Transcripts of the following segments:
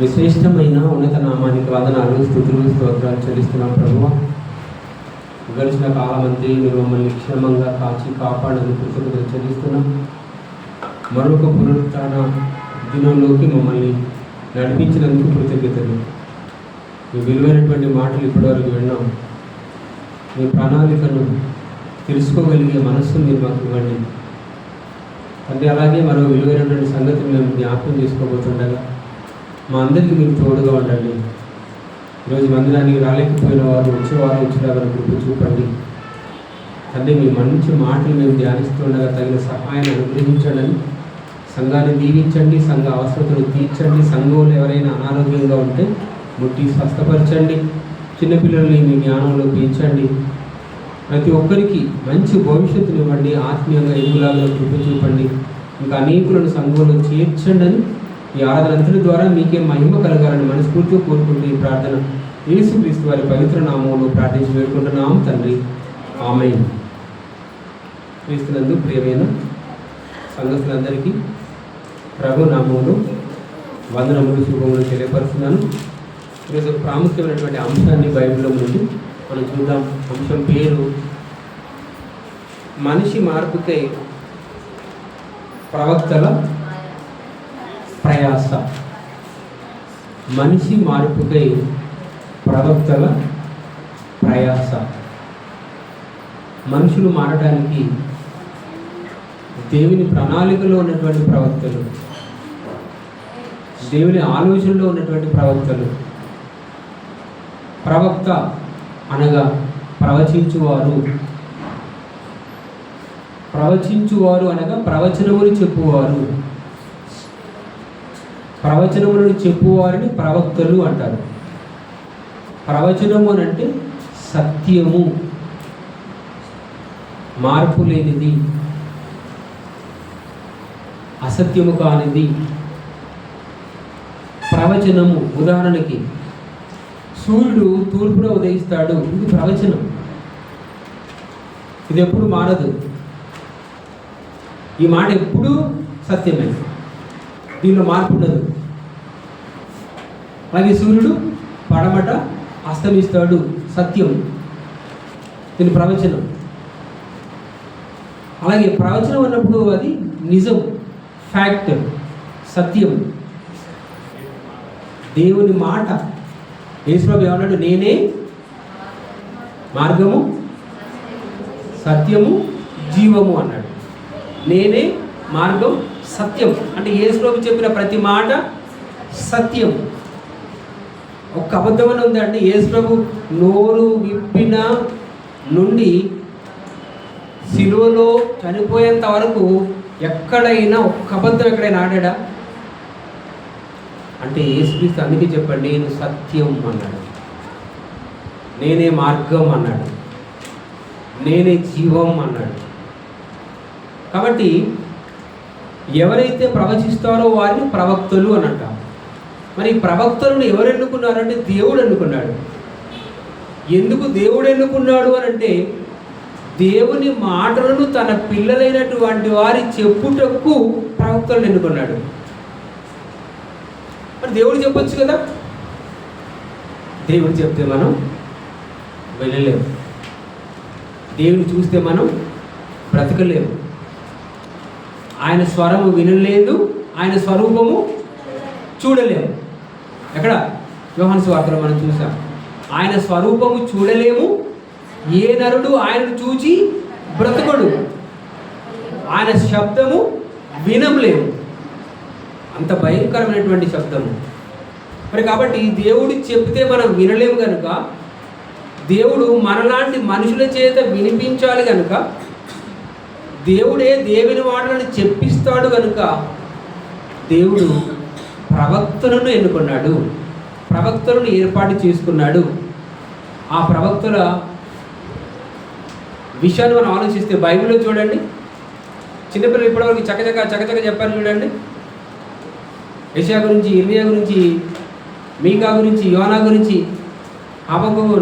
విశ్రేష్టమైన ఉన్నత నామానికి వందనాలు, స్తుతులు, స్తోత్రాలు చెల్లిస్తున్నాం ప్రభువా. గడిచిన కాలమంతా మీరు మమ్మల్ని క్షేమంగా కాచి కాపాడని కృతజ్ఞతలు చెల్లిస్తున్నాం. మరొక పునరుత్థాన దినంలోకి మమ్మల్ని నడిపించినందుకు కృతజ్ఞతలు. మీ విలువైనటువంటి మాటలు ఇప్పటివరకు విన్నాం. మీ ప్రణాళికను తెలుసుకోగలిగే మనస్సును మీరు మాకు ఇవ్వండి తండ్రి. అలాగే మరో విలువైనటువంటి సంగతిని మేము జ్ఞాపకం చేసుకోబోతుండగా మా అందరికీ మీరు తోడుగా ఉండండి. ఈరోజు మందిరానికి రాలేకపోయిన వారు వచ్చేవారు వచ్చేలాగా కృప చూపండి తండ్రి. మీ మంచి మాటలు మేము ధ్యానిస్తుండగా తగిన సహాయాన్ని అనుగ్రహించండి. సంఘాన్ని దీవించండి, సంఘ అవసరతలు తీర్చండి. సంఘంలో ఎవరైనా అనారోగ్యంగా ఉంటే ముట్టి స్వస్థపరచండి. చిన్నపిల్లల్ని మీ జ్ఞానంలో పెంచండి. ప్రతి ఒక్కరికి మంచి భవిష్యత్తునివ్వండి. ఆత్మీయంగా ఎదుగులాగా కృప చూపండి. ఇంకా అనేకులను సంఘంలో చేర్చండి అని ఈ ఆరాధనంతటి ద్వారా మీకే మహిమ కలగాలని మనస్ఫూర్తిగా కోరుకుంటూ ఈ ప్రార్థన యేసుక్రీస్తు వారి పవిత్ర నామంలో ప్రార్థించి వేడుకుంటున్నాము తండ్రి, ఆమేన్. క్రీస్తునందు ప్రియమైన సంఘస్థులందరికీ ప్రభు నామంలో వందనములు, శుభములు తెలియపరుస్తున్నాను. ఈరోజు ప్రాముఖ్యమైనటువంటి అంశాన్ని బైబిల్లో నుండి మనం చూద్దాం. అంశం పేరు మనిషి మార్పుకై ప్రవక్తల ప్రయాస. మనిషి మార్పుకై ప్రవక్తల ప్రయాస. మనుషులు మారడానికి దేవుని ప్రణాళికలో ఉన్నటువంటి ప్రవక్తలు, దేవుని ఆలోచనలో ఉన్నటువంటి ప్రవక్తలు. ప్రవక్త అనగా ప్రవచించువారు. ప్రవచించువారు అనగా ప్రవచనములు చెప్పువారు. ప్రవచనములను చెప్పువారిని ప్రవక్తలు అంటారు. ప్రవచనము అంటే సత్యము, మార్పు లేనిది, అసత్యము కానిది. ప్రవచనము ఉదాహరణకి సూర్యుడు తూర్పున ఉదయిస్తాడు, ఇది ప్రవచనం. ఇది ఎప్పుడు మారదు. ఈ మాట ఎప్పుడూ సత్యమే, దీనిలో మార్పు ఉండదు. అలాగే సూర్యుడు పడమట అస్తమిస్తాడు, సత్యం, దీని ప్రవచనం. అలాగే ప్రవచనం అన్నప్పుడు అది నిజం, ఫ్యాక్ట్, సత్యం, దేవుని మాట. యేసుప్రభువు ఏమన్నాడు? నేనే మార్గము, సత్యము, జీవము అన్నాడు. నేనే మార్గం, సత్యం అంటే యేసుప్రభువు చెప్పిన ప్రతి మాట సత్యం. ఒక్క అబద్ధం అని ఉందండి. యేసుప్రభువు నోరు విప్పిన నుండి సిలువలో చనిపోయేంత వరకు ఎక్కడైనా ఒక్క అబద్ధం ఎక్కడైనా ఆడాడా అంటే యేసుక్రీస్తు అందుకే చెప్పండి, నేను సత్యం అన్నాడు, నేనే మార్గం అన్నాడు, నేనే జీవం అన్నాడు. కాబట్టి ఎవరైతే ప్రవచిస్తారో వారిని ప్రవక్తలు అని అంటారు. మరి ప్రవక్తలను ఎవరు ఎన్నుకున్నారంటే దేవుడు ఎన్నుకున్నాడు. ఎందుకు దేవుడు ఎన్నుకున్నాడు అని అంటే దేవుని మాటలను తన పిల్లలైనటువంటి వారి చెప్పుటకు ప్రవక్తలను ఎన్నుకున్నాడు. మరి దేవుడు చెప్పొచ్చు కదా, దేవుడు చెప్తే మనం వెళ్ళలేము, దేవుని చూస్తే మనం బ్రతకలేము, ఆయన స్వరము వినలేదు, ఆయన స్వరూపము చూడలేము. ఎక్కడ? యోహాను సువార్తలో మనం చూసాం. ఆయన స్వరూపము చూడలేము, ఏ నరుడు ఆయనను చూచి బ్రతకడు, ఆయన శబ్దము వినలేము. అంత భయంకరమైనటువంటి శబ్దము. మరి కాబట్టి దేవుడు చెప్తే మనం వినలేము కనుక, దేవుడు మనలాంటి మనుషుల చేత వినిపించాలి కనుక, దేవుడే దేవుని మాటలను చెప్పిస్తాడు కనుక దేవుడు ప్రవక్తలను ఎన్నుకున్నాడు, ప్రవక్తలను ఏర్పాటు చేసుకున్నాడు. ఆ ప్రవక్తల విషయాన్ని మనం ఆలోచిస్తే బైబిల్లో చూడండి, చిన్నపిల్లలు ఇప్పటివరకు చకచక చెప్పారు చూడండి. యెషయా గురించి, ఇర్మియా గురించి, మీకా గురించి, యోనా గురించి, హబక్కూకు,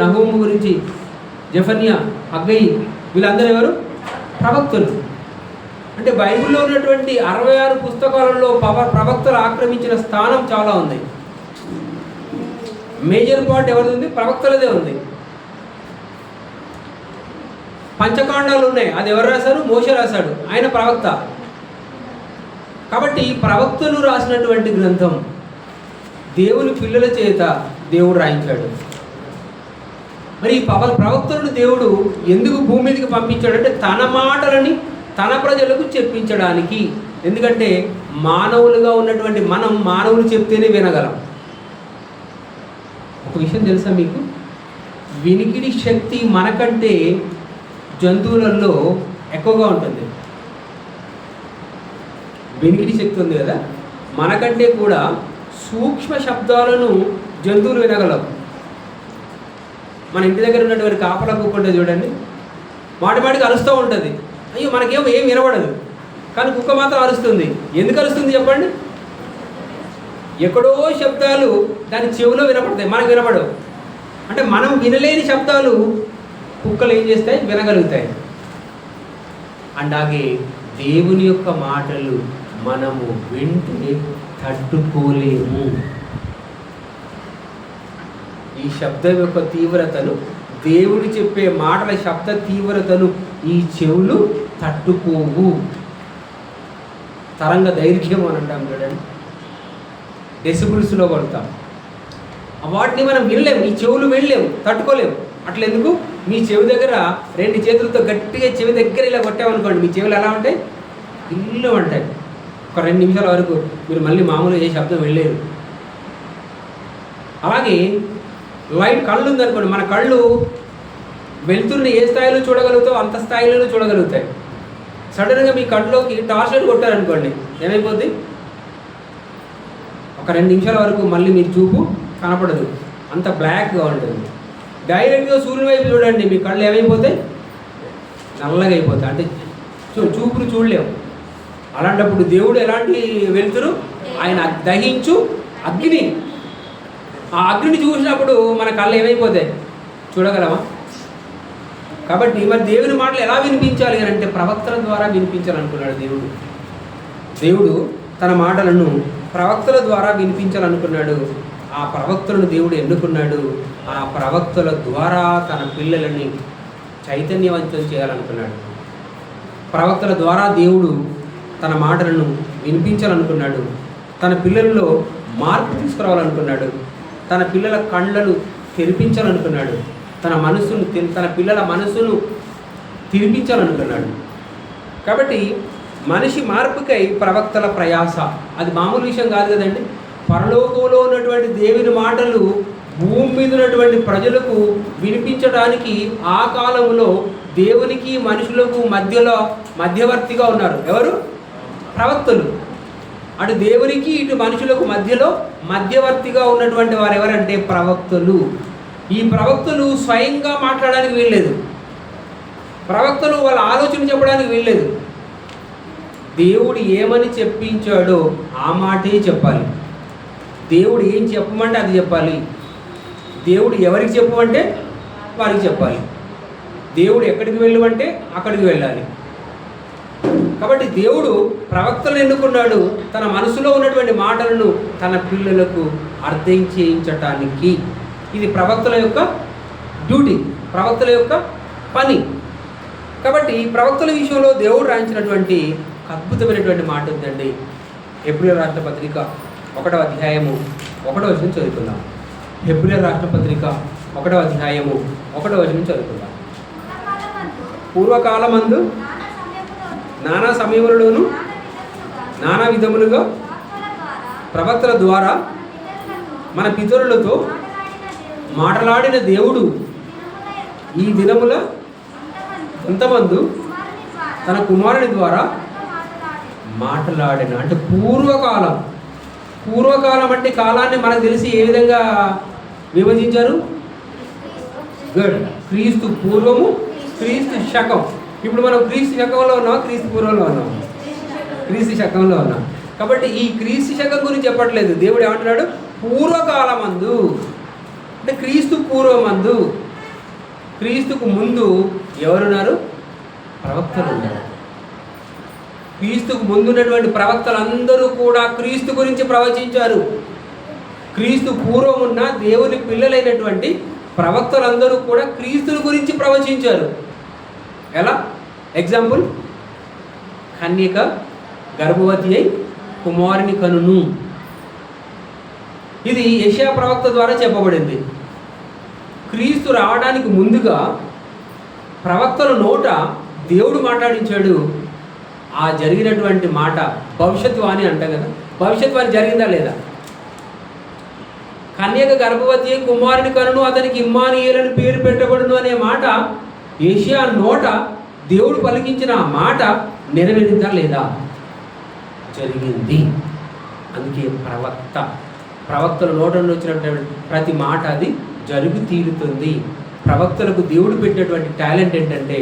నహూము గురించి, జెఫన్యా, హగ్గయి, వీళ్ళందరూ ఎవరు? ప్రవక్తలు. అంటే బైబిల్లో ఉన్నటువంటి 66 పుస్తకాలలో ప్రవక్తలు ఆక్రమించిన స్థానం చాలా ఉంది. మేజర్ పార్ట్ ఎవరిది ఉంది? ప్రవక్తలదే ఉంది. పంచకాండాలు ఉన్నాయి, అది ఎవరు రాశారు? మోషే రాశాడు, ఆయన ప్రవక్త. కాబట్టి ప్రవక్తలు రాసినటువంటి గ్రంథం దేవుని పిల్లల చేత దేవుడు రాయించాడు. మరి ఈ ప్రవక్తలను దేవుడు ఎందుకు భూమి మీదకి పంపించాడంటే తన మాటలని తన ప్రజలకు చెప్పించడానికి. ఎందుకంటే మానవులుగా ఉన్నటువంటి మనం మానవులు చెప్తేనే వినగలం. ఒక విషయం తెలుసా మీకు? వినికిడి శక్తి మనకంటే జంతువులలో ఎక్కువగా ఉంటుంది. వినికిడి శక్తి ఉంది కదా, మనకంటే కూడా సూక్ష్మ శబ్దాలను జంతువులు వినగలవు. మన ఇంటి దగ్గర ఉన్నటువంటి కాపలా కుక్కుంటే చూడండి, మాటిమాటికి అరుస్తూ ఉంటుంది. అయ్యో మనకేమో ఏం వినబడదు, కానీ కుక్క మాత్రం అరుస్తుంది. ఎందుకు అరుస్తుంది చెప్పండి? ఎక్కడో శబ్దాలు దాని చెవిలో వినపడతాయి, మనకు వినపడవు. అంటే మనం వినలేని శబ్దాలు కుక్కలు ఏం చేస్తాయి? వినగలుగుతాయి. అలాగే దేవుని యొక్క మాటలు మనము వింటే తట్టుకోలేము. ఈ శబ్దం యొక్క తీవ్రతను, దేవుడు చెప్పే మాటల శబ్ద తీవ్రతను ఈ చెవులు తట్టుకోవు. తరంగ దైర్ఘ్యం అని అంటాం చూడండి, డెసిబుల్స్లో కొడతాం. వాటిని మనం వినలేము, ఈ చెవులు వినలేము, తట్టుకోలేము. అట్లెందుకు? మీ చెవి దగ్గర 2 చేతులతో గట్టిగా చెవి దగ్గర ఇలా కొట్టామనుకోండి, మీ చెవులు ఎలా ఉంటాయి? ఇల్లు ఉంటాయి. ఒక 2 నిమిషాల వరకు మీరు మళ్ళీ మామూలుగా ఏ శబ్దం వెళ్ళలేరు. అలాగే లైట్ కళ్ళు ఉందనుకోండి, మన కళ్ళు వెళ్తున్న ఏ స్థాయిలో చూడగలుగుతావు అంత స్థాయిలోనే చూడగలుగుతాయి. సడన్గా మీ కళ్ళలోకి టార్చ్ లైట్ కొట్టారనుకోండి, ఏమైపోద్ది? ఒక 2 నిమిషాల వరకు మళ్ళీ మీరు చూపు కనపడదు, అంత బ్లాక్గా ఉంటుంది. డైరెక్ట్గా సూర్యుని వైపు చూడండి, మీ కళ్ళు ఏమైపోతాయి? నల్లగా అయిపోతాయి, అంటే చూపును చూడలేము. అలాంటప్పుడు దేవుడు ఎలాంటి వెలుతురు? ఆయన దహించు అగ్ని. ఆ అగ్నిని చూసినప్పుడు మన కళ్ళు ఏమైపోతాయి? చూడగలమా? కాబట్టి మరి దేవుని మాటలు ఎలా వినిపించాలి అని అంటే ప్రవక్తల ద్వారా వినిపించాలనుకున్నాడు దేవుడు తన మాటలను ప్రవక్తల ద్వారా వినిపించాలనుకున్నాడు. ఆ ప్రవక్తలను దేవుడు ఎన్నుకున్నాడు. ఆ ప్రవక్తల ద్వారా తన పిల్లలని చైతన్యవంతం చేయాలనుకున్నాడు. ప్రవక్తల ద్వారా దేవుడు తన మాటలను వినిపించాలనుకున్నాడు. తన పిల్లల్లో మార్పు తీసుకురావాలనుకున్నాడు. తన పిల్లల కళ్ళను తెరిపించాలనుకున్నాడు. తన పిల్లల మనసును తిరిపించాలనుకున్నాడు. కాబట్టి మనిషి మార్పుకై ప్రవక్తల ప్రయాస అది మామూలు విషయం కాదు కదండి. పరలోకంలో ఉన్నటువంటి దేవుని మాటలు భూమి మీద ఉన్నటువంటి ప్రజలకు వినిపించడానికి ఆ కాలంలో దేవునికి మనుషులకు మధ్యలో మధ్యవర్తిగా ఉన్నారు. ఎవరు? ప్రవక్తలు. అటు దేవునికి ఇటు మనుషులకు మధ్యలో మధ్యవర్తిగా ఉన్నటువంటి వారు ఎవరంటే ప్రవక్తలు. ఈ ప్రవక్తలు స్వయంగా మాట్లాడడానికి వీల్లేదు. ప్రవక్తలు వాళ్ళ ఆలోచన చెప్పడానికి వీల్లేదు. దేవుడు ఏమని చెప్పించాడో ఆ మాటే చెప్పాలి. దేవుడు ఏం చెప్పమంటే అది చెప్పాలి. దేవుడు ఎవరికి చెప్పమంటే వారికి చెప్పాలి. దేవుడు ఎక్కడికి వెళ్ళమంటే అక్కడికి వెళ్ళాలి. కాబట్టి దేవుడు ప్రవక్తలను ఎన్నుకున్నాడు తన మనసులో ఉన్నటువంటి మాటలను తన పిల్లలకు అర్థం చేయించటానికి. ఇది ప్రవక్తల యొక్క డ్యూటీ, ప్రవక్తల యొక్క పని. కాబట్టి ప్రవక్తల విషయంలో దేవుడు రాయించినటువంటి అద్భుతమైనటువంటి మాట ఉందండి. హెబ్రీయుల రాష్ట్ర పత్రిక 1వ అధ్యాయము 1వ వచనం చదువుకుందాం. హెబ్రీయుల రాష్ట్ర పత్రిక 1వ అధ్యాయము 1వ వచనం చదువుకుందాం. పూర్వకాలమందు నానా సమయములలోను నానా విధములుగా ప్రవక్తల ద్వారా మన పితరులతో మాట్లాడిన దేవుడు ఈ దినముల అంతమందు తన కుమారుని ద్వారా మాట్లాడిన. అంటే పూర్వకాలం అంటే కాలాన్ని మనకు తెలిసి ఏ విధంగా విభజించారు? గుడ్. క్రీస్తు పూర్వము, క్రీస్తు శకం. ఇప్పుడు మనం క్రీస్తు శకంలో ఉన్నాం, క్రీస్తు పూర్వంలో ఉన్నాం, క్రీస్తు శకంలో ఉన్నాం. కాబట్టి ఈ క్రీస్తు శకం గురించి చెప్పట్లేదు. దేవుడు ఏమంటున్నాడు? పూర్వకాలమందు. అంటే క్రీస్తు పూర్వమందు, క్రీస్తుకు ముందు ఎవరున్నారు? ప్రవక్తలు ఉన్నారు. క్రీస్తుకు ముందున్నటువంటి ప్రవక్తలందరూ కూడా క్రీస్తు గురించి ప్రవచించారు. క్రీస్తు పూర్వం ఉన్న దేవుని పిల్లలైనటువంటి ప్రవక్తలందరూ కూడా క్రీస్తుని గురించి ప్రవచించారు. ఎలా? ఎగ్జాంపుల్, కన్యక గర్భవతి అయి కుమారుని కనును. ఇది యెషయా ప్రవక్త ద్వారా చెప్పబడింది. క్రీస్తు రావడానికి ముందుగా ప్రవక్తల నోట దేవుడు మాట్లాడించాడు. ఆ జరిగినటువంటి మాట భవిష్యత్తు వాణి అంటాం కదా, భవిష్యత్తు వాణి జరిగిందా లేదా? కన్యక గర్భవతి కుమారుని కనును, అతనికి ఇమ్మానుయేలు అని పేరు పెట్టబడును అనే మాట యెషయా నోట దేవుడు పలికించిన ఆ మాట నెరవేరిందా లేదా? జరిగింది. అందుకే ప్రవక్తల నోట నుండి వచ్చినటువంటి ప్రతి మాట అది జరుగు తీరుతుంది. ప్రవక్తలకు దేవుడు పెట్టినటువంటి టాలెంట్ ఏంటంటే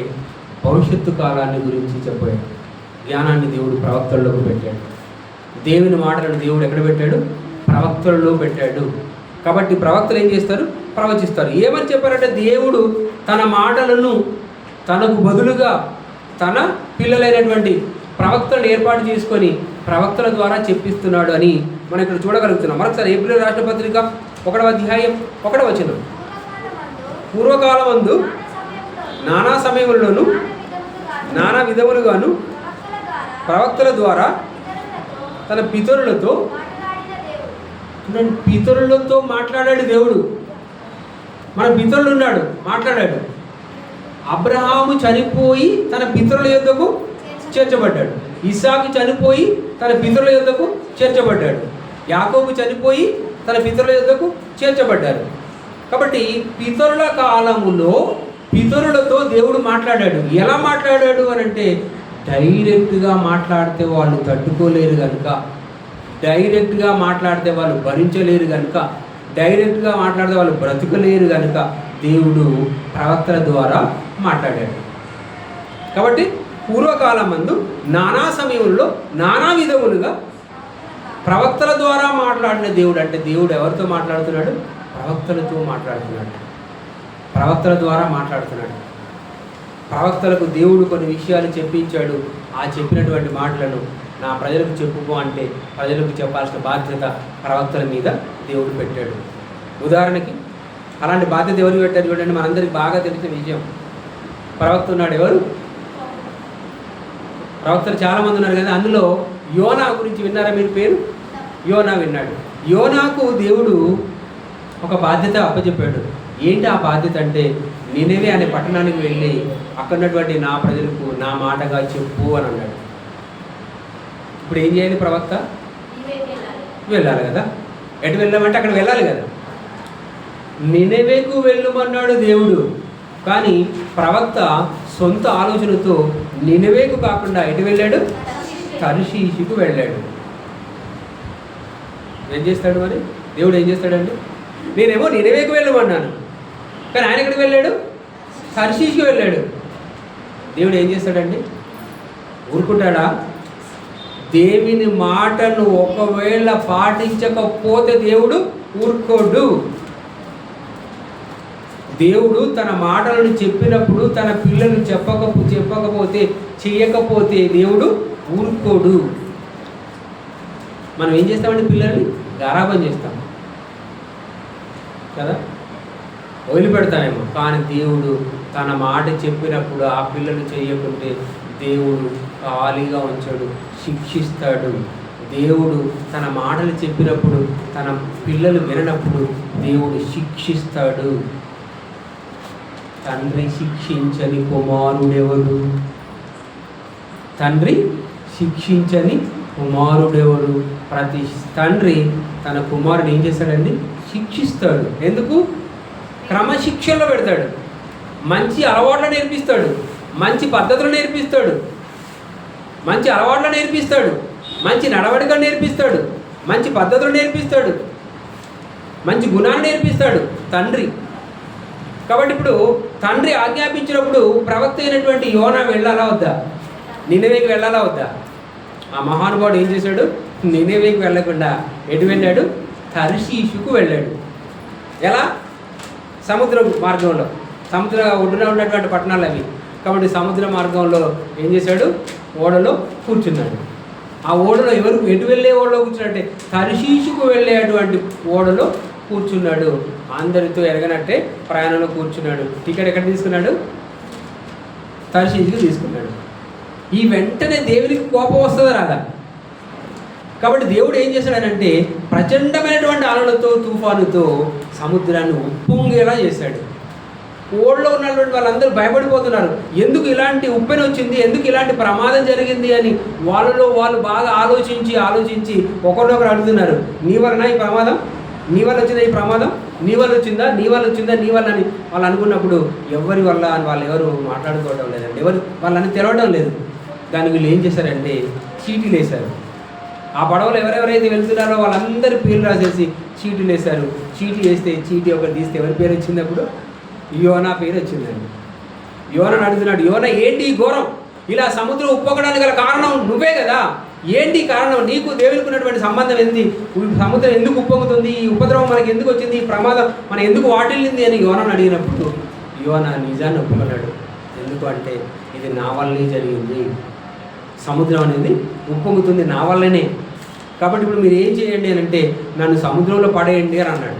భవిష్యత్తు కాలాన్ని గురించి చెప్పే జ్ఞానాన్ని దేవుడు ప్రవక్తల్లోకి పెట్టాడు. దేవుని మాటలను దేవుడు ఎక్కడ పెట్టాడు? ప్రవక్తలలో పెట్టాడు. కాబట్టి ప్రవక్తలు ఏం చేస్తారు? ప్రవచిస్తారు. ఏమని చెప్పారంటే దేవుడు తన మాటలను తనకు బదులుగా తన పిల్లలైనటువంటి ప్రవక్తలను ఏర్పాటు చేసుకొని ప్రవక్తల ద్వారా చెప్పిస్తున్నాడు అని మనం ఇక్కడ చూడగలుగుతున్నాం. మరొకసారి ఏప్రిల్ రాష్ట్ర పత్రిక 1వ అధ్యాయం 1వ వచనం. పూర్వకాలమందు నానా సమయములలోను నానా విధములుగాను ప్రవక్తల ద్వారా తన పితరులతో మాట్లాడాడు దేవుడు. మన పితరులు ఉన్నాడు, మాట్లాడాడు. అబ్రహాము చనిపోయి తన పితరుల యొద్దకు చేర్చబడ్డాడు. ఇస్సాకు చనిపోయి తన పితరుల యొద్దకు చేర్చబడ్డాడు. యాకోబు చనిపోయి తన పితరుల యొద్దకు చేర్చబడ్డారు. కాబట్టి పితరుల కాలములో పితరులతో దేవుడు మాట్లాడాడు. ఎలా మాట్లాడాడు అని అంటే డైరెక్ట్గా మాట్లాడితే వాళ్ళు తట్టుకోలేరు కనుక, డైరెక్ట్గా మాట్లాడితే వాళ్ళు భరించలేరు కనుక, డైరెక్ట్గా మాట్లాడితే వాళ్ళు బ్రతకలేరు కనుక దేవుడు ప్రవక్తల ద్వారా మాట్లాడాడు. కాబట్టి పూర్వకాలం మందు నానా సమయంలో నానా విధములుగా ప్రవక్తల ద్వారా మాట్లాడిన దేవుడు. అంటే దేవుడు ఎవరితో మాట్లాడుతున్నాడు? ప్రవక్తలతో మాట్లాడుతున్నాడు. ప్రవక్తల ద్వారా మాట్లాడుతున్నాడు. ప్రవక్తలకు దేవుడు కొన్ని విషయాలు చెప్పించాడు. ఆ చెప్పినటువంటి మాటలను నా ప్రజలకు చెప్పుకో అంటే ప్రజలకు చెప్పాల్సిన బాధ్యత ప్రవక్తల మీద దేవుడు పెట్టాడు. ఉదాహరణకి అలాంటి బాధ్యత ఎవరు పెట్టారు చూడండి. మనందరికి బాగా తెలిసిన విషయం. ప్రవక్త ఉన్నాడు. ఎవరు? ప్రవక్తలు చాలామంది ఉన్నారు కదా. అందులో యోనా గురించి విన్నారా మీరు? పేరు యోనా విన్నాడు. యోనాకు దేవుడు ఒక బాధ్యత అప్పచెప్పాడు. ఏంటి ఆ బాధ్యత అంటే నినెవే అనే పట్టణానికి వెళ్ళి అక్కడ ఉన్నటువంటి నా ప్రజలకు నా మాటగా చెప్పు అని అన్నాడు. ఇప్పుడు ఏం చేయాలి? ప్రవక్త వెళ్ళాలి కదా. ఎటు వెళ్ళామంటే అక్కడ వెళ్ళాలి కదా. నినెవేకు వెళ్ళమన్నాడు దేవుడు. కానీ ప్రవక్త సొంత ఆలోచనతో నినెవేకు కాకుండా ఎటు వెళ్ళాడు? తర్షీషుకు వెళ్ళాడు. ఏం చేస్తాడు మరి దేవుడు? ఏం చేస్తాడండి? నేనేమో నినెవేకు వెళ్ళమన్నాను, కానీ ఆయన ఎక్కడికి వెళ్ళాడు? తర్షీషుకు వెళ్ళాడు. దేవుడు ఏం చేస్తాడండి? ఊరుకుంటాడా? దేవుని మాటను ఒకవేళ పాటించకపోతే దేవుడు ఊరుకోడు. దేవుడు తన మాటలను చెప్పినప్పుడు తన పిల్లలు చెప్పకపోతే చేయకపోతే దేవుడు ఊరుకోడు. మనం ఏం చేస్తామంటే పిల్లల్ని గారాబం చేస్తాం కదా, వదిలిపెడతామేమో. కానీ దేవుడు తన మాట చెప్పినప్పుడు ఆ పిల్లలు చేయకుంటే దేవుడు ఖాళీగా ఉంచాడు, శిక్షిస్తాడు. దేవుడు తన మాటలు చెప్పినప్పుడు తన పిల్లలు విననప్పుడు దేవుడు శిక్షిస్తాడు. తండ్రి శిక్షించని కుమారుడెవరు? తండ్రి శిక్షించని కుమారుడెవరు? ప్రతి తండ్రి తన కుమారుని ఏం చేస్తాడండి? శిక్షిస్తాడు. ఎందుకు? క్రమశిక్షణలో పెడతాడు. మంచి అలవాట్లు నేర్పిస్తాడు, మంచి పద్ధతులు నేర్పిస్తాడు, మంచి అలవాట్లు నేర్పిస్తాడు, మంచి నడవడికలు నేర్పిస్తాడు, మంచి పద్ధతులు నేర్పిస్తాడు, మంచి గుణాన్ని నేర్పిస్తాడు తండ్రి. కాబట్టి ఇప్పుడు తండ్రి ఆజ్ఞాపించినప్పుడు ప్రవక్త అయినటువంటి యోనా వెళ్ళాలా వద్దా? నినెవేకి వెళ్ళాలా వద్దా? ఆ మహానుభావుడు ఏం చేశాడు? నినెవేకి వెళ్ళకుండా ఎటు వెళ్ళాడు? తర్షీషుకు వెళ్ళాడు. ఎలా? సముద్ర మార్గంలో, సముద్ర ఒడ్డున ఉన్నటువంటి పట్టణాలు అవి. కాబట్టి సముద్ర మార్గంలో ఏం చేశాడు? ఓడలో కూర్చున్నాడు. ఆ ఓడలో ఎటు వెళ్ళే ఓడలో కూర్చున్నట్టే తర్షీషుకు వెళ్ళేటువంటి ఓడలో కూర్చున్నాడు. అందరితో ఎరగనట్టే ప్రయాణంలో కూర్చున్నాడు. టికెట్ ఎక్కడ తీసుకున్నాడు? తర్షీషుకు తీసుకున్నాడు. ఈ వెంటనే దేవునికి కోపం వస్తుందా రాదా? కాబట్టి దేవుడు ఏం చేశాడనంటే ప్రచండమైనటువంటి అలలతో తుఫానుతో సముద్రాన్ని ఉప్పొంగేలా చేశాడు. ఓడలో ఉన్నటువంటి వాళ్ళందరూ భయపడిపోతున్నారు. ఎందుకు ఇలాంటి ఉప్పెన వచ్చింది, ఎందుకు ఇలాంటి ప్రమాదం జరిగింది అని వాళ్ళలో వాళ్ళు బాగా ఆలోచించి ఒకరినొకరు అడుగుతున్నారు. నీ వలన ఈ ప్రమాదం, నీ వల్ల వచ్చిందా ఈ ప్రమాదం, నీ వల్ల వచ్చిందా, నీ వల్ల వచ్చిందా, నీ వల్ల అని వాళ్ళు అనుకున్నప్పుడు ఎవరి వల్ల అని వాళ్ళు ఎవరు మాట్లాడుకోవడం లేదండి, వాళ్ళని తెలవడం లేదు. దాన్ని వీళ్ళు ఏం చేశారంటే చీటీలు వేశారు. ఆ పడవలో ఎవరెవరైతే వెళ్తున్నారో వాళ్ళందరి పేర్లు రాసేసి చీటీలు వేశారు. చీటీ వేస్తే చీటీ ఒకటి తీస్తే ఎవరి పేరు వచ్చింది? అప్పుడు యోనా పేరు వచ్చిందండి. యోనాను అడుగుతున్నాడు, యోనా ఏంటి ఈ ఘోరం, ఇలా సముద్రం ఉప్పొంగడానికి గల కారణం నువ్వే కదా, ఏంటి కారణం, నీకు దేవునికి ఉన్నటువంటి సంబంధం ఏంది, సముద్రం ఎందుకు ఉప్పొంగుతుంది, ఈ ఉపద్రవం మనకి ఎందుకు వచ్చింది, ఈ ప్రమాదం మన ఎందుకు వాటిల్లింది అని యోనాను అడిగినప్పుడు యోనా నిజాన్ని ఒప్పుకున్నాడు. ఎందుకు అంటే ఇది నా వల్లనే జరిగింది, సముద్రం అనేది ఉప్పొంగుతుంది నా వల్లనే, కాబట్టి ఇప్పుడు మీరు ఏం చేయండి అని అంటే నన్ను సముద్రంలో పడేయండి అని అన్నాడు.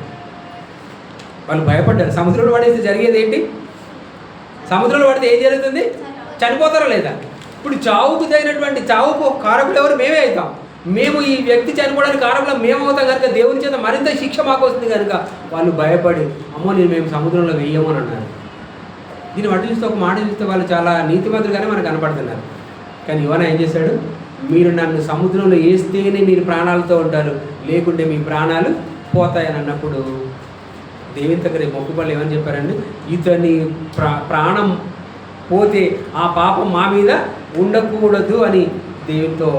వాళ్ళు భయపడ్డారు. సముద్రంలో పడేస్తే జరిగేది ఏంటి? సముద్రంలో పడితే ఏం జరుగుతుంది? చనిపోతారా లేదా? ఇప్పుడు చావుకు తగినటువంటి చావుకు కారకులు ఎవరు? మేమే అవుతాం. మేము ఈ వ్యక్తి చనిపోవడానికి కారకులు మేము అవుతాం కనుక దేవుని చేత మరింత శిక్ష మాకు వస్తుంది కనుక వాళ్ళు భయపడి అమ్మో మేము సముద్రంలో వెయ్యము అని అన్నారు. దీన్ని బట్టి చూస్తే ఒక మాట చూస్తే వాళ్ళు చాలా నీతిమంతులుగానే మనకు కనపడుతున్నారు. కానీ యోనా ఏం చేశాడు? మీరు నన్ను సముద్రంలో వేస్తేనే మీరు ప్రాణాలతో ఉంటారు, లేకుంటే మీ ప్రాణాలు పోతాయని అన్నప్పుడు దేవుని దగ్గర మొక్కుబళ్ళు ఏమని చెప్పారండి? ఇతని ప్రాణం పోతే ఆ పాపం మా మీద ఉండకూడదు అని దేవునితో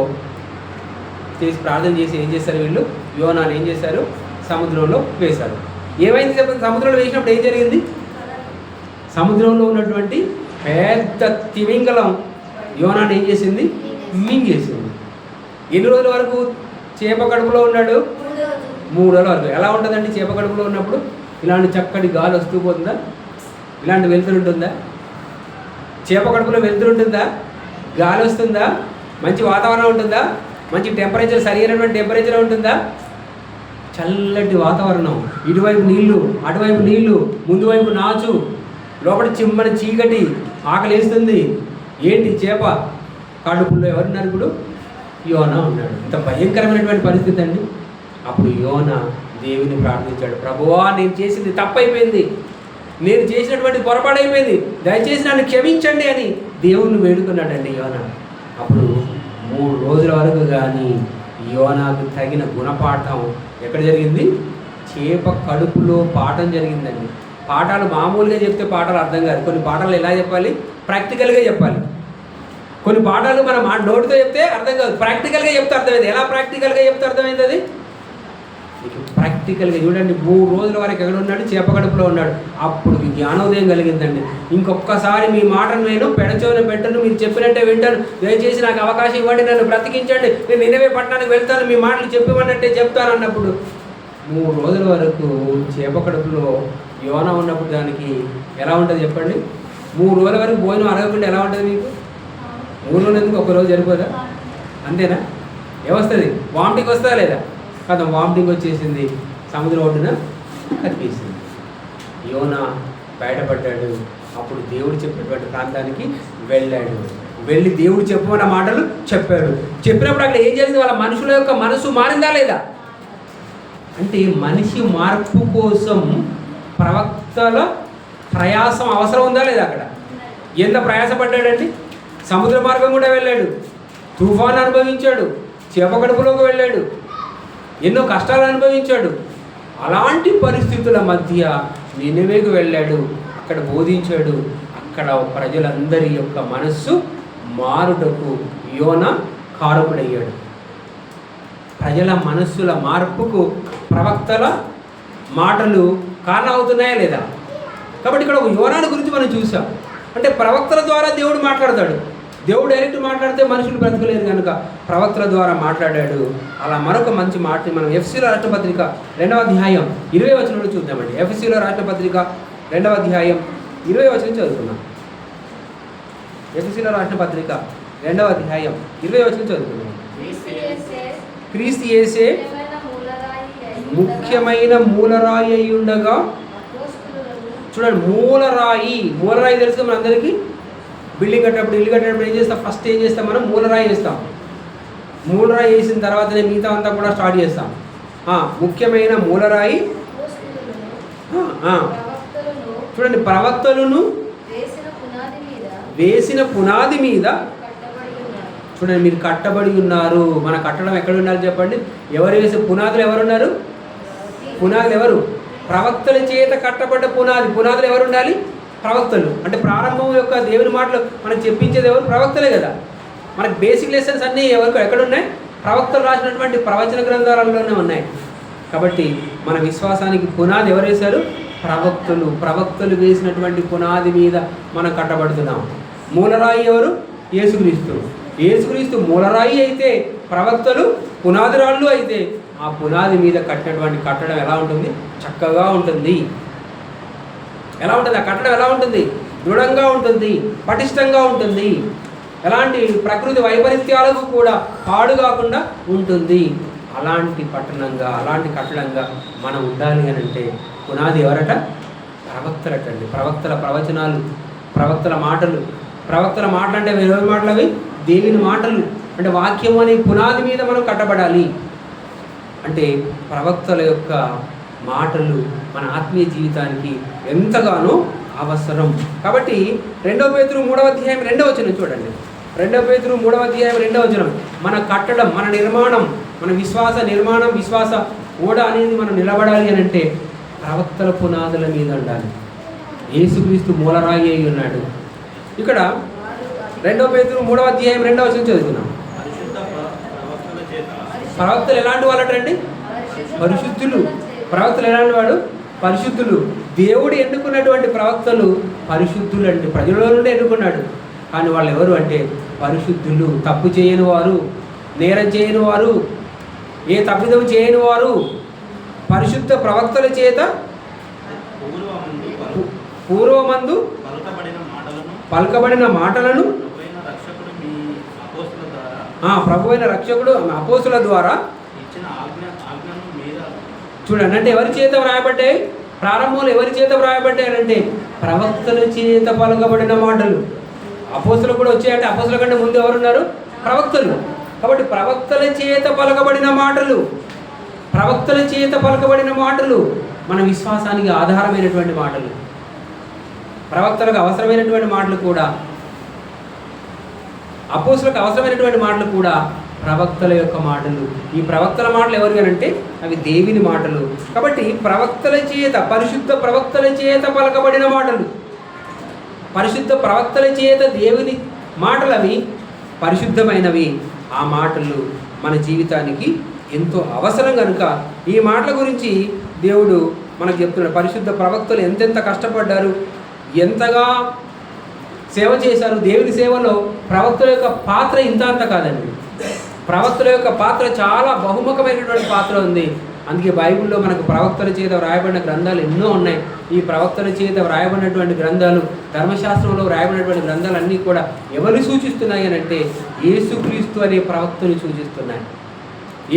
చేసి ప్రార్థన చేసి ఏం చేశారు వీళ్ళు? యోనాను ఏం చేశారు? సముద్రంలో వేశారు. ఏమైంది చెప్పండి? సముద్రంలో వేసినప్పుడు ఏం జరిగింది? సముద్రంలో ఉన్నటువంటి పెద్ద తిమింగలం యోనాను ఏం చేసింది? మింగేసింది. ఎన్ని రోజుల వరకు చేప కడుపులో ఉన్నాడు? 3 రోజుల వరకు. ఎలా ఉంటుందండి చేప కడుపులో ఉన్నప్పుడు? ఇలాంటి చక్కటి గాలి వస్తూ పోతుందా? ఇలాంటి వెలుతురు ఉంటుందా? చేప కడుపులో వెలుతురు ఉంటుందా? గాలి వస్తుందా? మంచి వాతావరణం ఉంటుందా? మంచి టెంపరేచర్, సరైనటువంటి టెంపరేచర్ ఉంటుందా? చల్లటి వాతావరణం, ఇటువైపు నీళ్లు అటువైపు నీళ్లు, ముందు వైపు నాచు, లోపల చిమ్మని చీకటి, ఆకలి వేస్తుంది. ఏంటి? చేప కడుపులో ఎవరున్నారు? ఇప్పుడు యోనా ఉన్నాడు. ఇంత భయంకరమైనటువంటి పరిస్థితి అండి. అప్పుడు యోనా దేవుని ప్రార్థించాడు, ప్రభువా నేను చేసింది తప్పైపోయింది, నేను చేసినటువంటి పొరపాటు అయిపోయింది, దయచేసి నన్ను క్షమించండి అని దేవుణ్ణి వేడుకున్నాడండి యోనా. అప్పుడు 3 రోజుల వరకు కానీ యోనాకు తగిన గుణపాఠం ఎక్కడ జరిగింది? చేప కడుపులో పాఠం జరిగిందండి. పాఠాలు మామూలుగా చెప్తే పాఠాలు అర్థం కాదు. కొన్ని పాఠాలు ఎలా చెప్పాలి? ప్రాక్టికల్గా చెప్పాలి. కొన్ని పాఠాలు మనం నోటితో చెప్తే అర్థం కాదు, ప్రాక్టికల్గా చెప్తే అర్థమైంది. ఎలా ప్రాక్టికల్గా చెప్తే అర్థమైంది? అది ప్రాక్టికల్గా చూడండి. 3 రోజుల వరకు ఎక్కడ ఉన్నాడు? చేప కడుపులో ఉన్నాడు. అప్పుడు జ్ఞానోదయం కలిగిందండి. ఇంకొకసారి మీ మాటను నేను పెడచోన పెట్టను, మీరు చెప్పినట్టే వింటాను, దయచేసి నాకు అవకాశం ఇవ్వండి, నన్ను బ్రతికించండి, నేను నిన్నవే పట్టణానికి వెళ్తాను, మీ మాటలు చెప్పివ్వనట్టే చెప్తాను అన్నప్పుడు 3 రోజుల వరకు చేప కడుపులో యోనా ఉన్నప్పుడు దానికి ఎలా ఉంటుంది చెప్పండి? 3 రోజుల వరకు భోజనం అరగకుండా ఎలా ఉంటుంది మీకు? 3 రోజులు ఎందుకు? 1 రోజు సరిపోదా? అంతేనా? ఏమొస్తుంది? వామిటింగ్ వస్తుందా లేదా? కదా, వామిటింగ్ వచ్చేసింది, సముద్రం ఒడ్డున కనిపిస్తుంది. యోనా బయటపడ్డాడు. అప్పుడు దేవుడు చెప్పినటువంటి ప్రాంతానికి వెళ్ళాడు. వెళ్ళి దేవుడు చెప్పమన్న మాటలు చెప్పాడు. చెప్పినప్పుడు అక్కడ ఏం జరిగింది? వాళ్ళ మనుషుల యొక్క మనసు మారిందా లేదా? అంటే మనిషి మార్పు కోసం ప్రవక్తల ప్రయాసం అవసరం ఉందా లేదా? అక్కడ ఎంత ప్రయాసపడ్డాడండి? సముద్ర మార్గం కూడా వెళ్ళాడు, తుఫాను అనుభవించాడు, చేప కడుపులోకి వెళ్ళాడు, ఎన్నో కష్టాలు అనుభవించాడు. అలాంటి పరిస్థితుల మధ్య నినవేకు వెళ్ళాడు, అక్కడ బోధించాడు. అక్కడ ప్రజలందరి యొక్క మనస్సు మారుటకు యోనా కారకుడయ్యాడు. ప్రజల మనస్సుల మార్పుకు ప్రవక్తల మాటలు కారణం అవుతున్నాయా లేదా? కాబట్టి ఇక్కడ ఒక యోనాను గురించి మనం చూసాం. అంటే ప్రవక్తల ద్వారా దేవుడు మాట్లాడతాడు. దేవుడు డైరెక్ట్ మాట్లాడితే మనుషులు బ్రతకలేరు కనుక ప్రవక్తల ద్వారా మాట్లాడాడు. అలా మరొక మంచి మాటని మనం ఎఫ్ఎస్సీల రాష్ట్రపత్రిక 2వ అధ్యాయం 20వ వచనంలో చూద్దామండి. ఎఫ్ఎస్సీల రాష్ట్రపత్రిక 2వ అధ్యాయం 20వ వచనం చదువుతున్నాం. ఎఫ్ఎస్సీల రాష్ట్రపత్రిక 2వ అధ్యాయం 20వ వచనం చదువుతున్నాం. క్రీస్తు యేసే ముఖ్యమైన మూలరాయి అయి ఉండగా. చూడండి, మూలరాయి తెలుసు మన అందరికీ. బిల్డింగ్ కట్టేటప్పుడు, ఇల్లు కట్టేటప్పుడు ఏం చేస్తాం? ఫస్ట్ ఏం చేస్తాం? మనం మూలరాయి వేస్తాం. మూలరాయి వేసిన తర్వాతనే మిగతా అంతా కూడా స్టార్ట్ చేస్తాం. ముఖ్యమైన మూలరాయి. చూడండి, ప్రవక్తలను వేసిన పునాది మీద. చూడండి, మీరు కట్టబడి ఉన్నారు. మన కట్టడం ఎక్కడ ఉండాలి చెప్పండి? ఎవరు వేసే పునాదులు ఎవరున్నారు? పునాదులు ఎవరు? ప్రవక్తల చేత కట్టబడ్డ పునాది. పునాదులు ఎవరు ఉండాలి? ప్రవక్తలు. అంటే ప్రారంభం యొక్క దేవుని మాటలు మనకు చెప్పించేది ఎవరు? ప్రవక్తలే కదా. మనకి బేసిక్ లెసన్స్ అన్నీ ఎక్కడున్నాయి? ప్రవక్తలు రాసినటువంటి ప్రవచన గ్రంథాలలోనే ఉన్నాయి. కాబట్టి మన విశ్వాసానికి పునాది ఎవరు వేశారు? ప్రవక్తలు వేసినటువంటి పునాది మీద మనం కట్టబడుతున్నాం. మూలరాయి ఎవరు? యేసుక్రీస్తు మూలరాయి అయితే, ప్రవక్తలు పునాదిరాళ్ళు అయితే, ఆ పునాది మీద కట్టినటువంటి కట్టడం ఎలా ఉంటుంది? చక్కగా ఉంటుంది. ఎలా ఉంటుంది? ఆ కట్టడం ఎలా ఉంటుంది? దృఢంగా ఉంటుంది, పటిష్టంగా ఉంటుంది. ఎలాంటి ప్రకృతి వైపరీత్యాలకు కూడా పాడు కాకుండా ఉంటుంది. అలాంటి పట్టణంగా, అలాంటి కట్టడంగా మనం ఉండాలి అని అంటే పునాది ఎవరట? ప్రవక్తలటండి. ప్రవక్తల ప్రవచనాలు, ప్రవక్తల మాటలు. ప్రవక్తల మాటలు అంటే ఎవరి మాటలు? అవి దేవుని మాటలు. అంటే వాక్యం అనే పునాది మీద మనం కట్టబడాలి. అంటే ప్రవక్తల యొక్క మాటలు మన ఆత్మీయ జీవితానికి ఎంతగానో అవసరం. కాబట్టి 2 పేతురు 3వ అధ్యాయం 2వ వచనం చూడండి. 2 పేతురు 3వ అధ్యాయం 2వ వచనం. మన కట్టడం, మన నిర్మాణం, మన విశ్వాస నిర్మాణం, విశ్వాస ఓడ అనేది మనం నిలబడాలి అని అంటే ప్రవక్తల పునాదుల మీద ఉండాలి. యేసుక్రీస్తు మూలరాయి అయి ఉన్నాడు. ఇక్కడ 2 పేతురు 3వ అధ్యాయం 2వ వచనం చదువుతున్నాం. ప్రవక్తలు ఎలాంటి వాళ్ళటండి? పరిశుద్ధులు. ప్రవక్తలు ఎలాంటి వాడు? పరిశుద్ధులు. దేవుడు ఎన్నుకున్నటువంటి ప్రవక్తలు పరిశుద్ధులు అండి. ప్రజల నుండి ఎన్నుకున్నాడు. కానీ వాళ్ళు ఎవరు అంటే పరిశుద్ధులు. తప్పు చేయని వారు, నేరం చేయని వారు, ఏ తప్పిదం చేయని వారు, పరిశుద్ధ ప్రవక్తల చేత పూర్వమందు పలకబడిన మాటలను ప్రభువైన రక్షకుడు అపోస్తుల ద్వారా. చూడండి, అంటే ఎవరి చేత వ్రాయబడ్డాయి? ప్రారంభంలో ఎవరి చేత వ్రాయబడ్డాయంటే ప్రవక్తల చేత పలకబడిన మాటలు. అపోస్తులు కూడా వచ్చాయంటే అపోస్తుల కంటే ముందు ఎవరున్నారు? ప్రవక్తలు. కాబట్టి ప్రవక్తల చేత పలకబడిన మాటలు, ప్రవక్తల చేత పలకబడిన మాటలు మన విశ్వాసానికి ఆధారమైనటువంటి మాటలు. ప్రవక్తలకు అవసరమైనటువంటి మాటలు కూడా, అపోస్తులకు అవసరమైనటువంటి మాటలు కూడా ప్రవక్తల యొక్క మాటలు. ఈ ప్రవక్తల మాటలు ఎవరు అంటే అవి దేవుని మాటలు. కాబట్టి ప్రవక్తల చేత, పరిశుద్ధ ప్రవక్తల చేత పలకబడిన మాటలు, పరిశుద్ధ ప్రవక్తల చేత దేవుని మాటలు, అవి పరిశుద్ధమైనవి. ఆ మాటలు మన జీవితానికి ఎంతో అవసరం కనుక ఈ మాటల గురించి దేవుడు మనకు చెప్తున్నాడు. పరిశుద్ధ ప్రవక్తలు ఎంతెంత కష్టపడ్డారు, ఎంతగా సేవ చేశారు. దేవుని సేవలో ప్రవక్తల యొక్క పాత్ర ఇంత అంత కాదండి. ప్రవక్తల యొక్క పాత్ర చాలా బహుముఖమైనటువంటి పాత్ర ఉంది. అందుకే బైబిల్లో మనకు ప్రవక్తల చేత వ్రాయబడిన గ్రంథాలు ఎన్నో ఉన్నాయి. ఈ ప్రవక్తల చేత వ్రాయబడినటువంటి గ్రంథాలు, ధర్మశాస్త్రంలో వ్రాయబడినటువంటి గ్రంథాలన్నీ కూడా ఎవరు సూచిస్తున్నాయి అని అంటే యేసుక్రీస్తు అనే ప్రవక్తని సూచిస్తున్నాయి,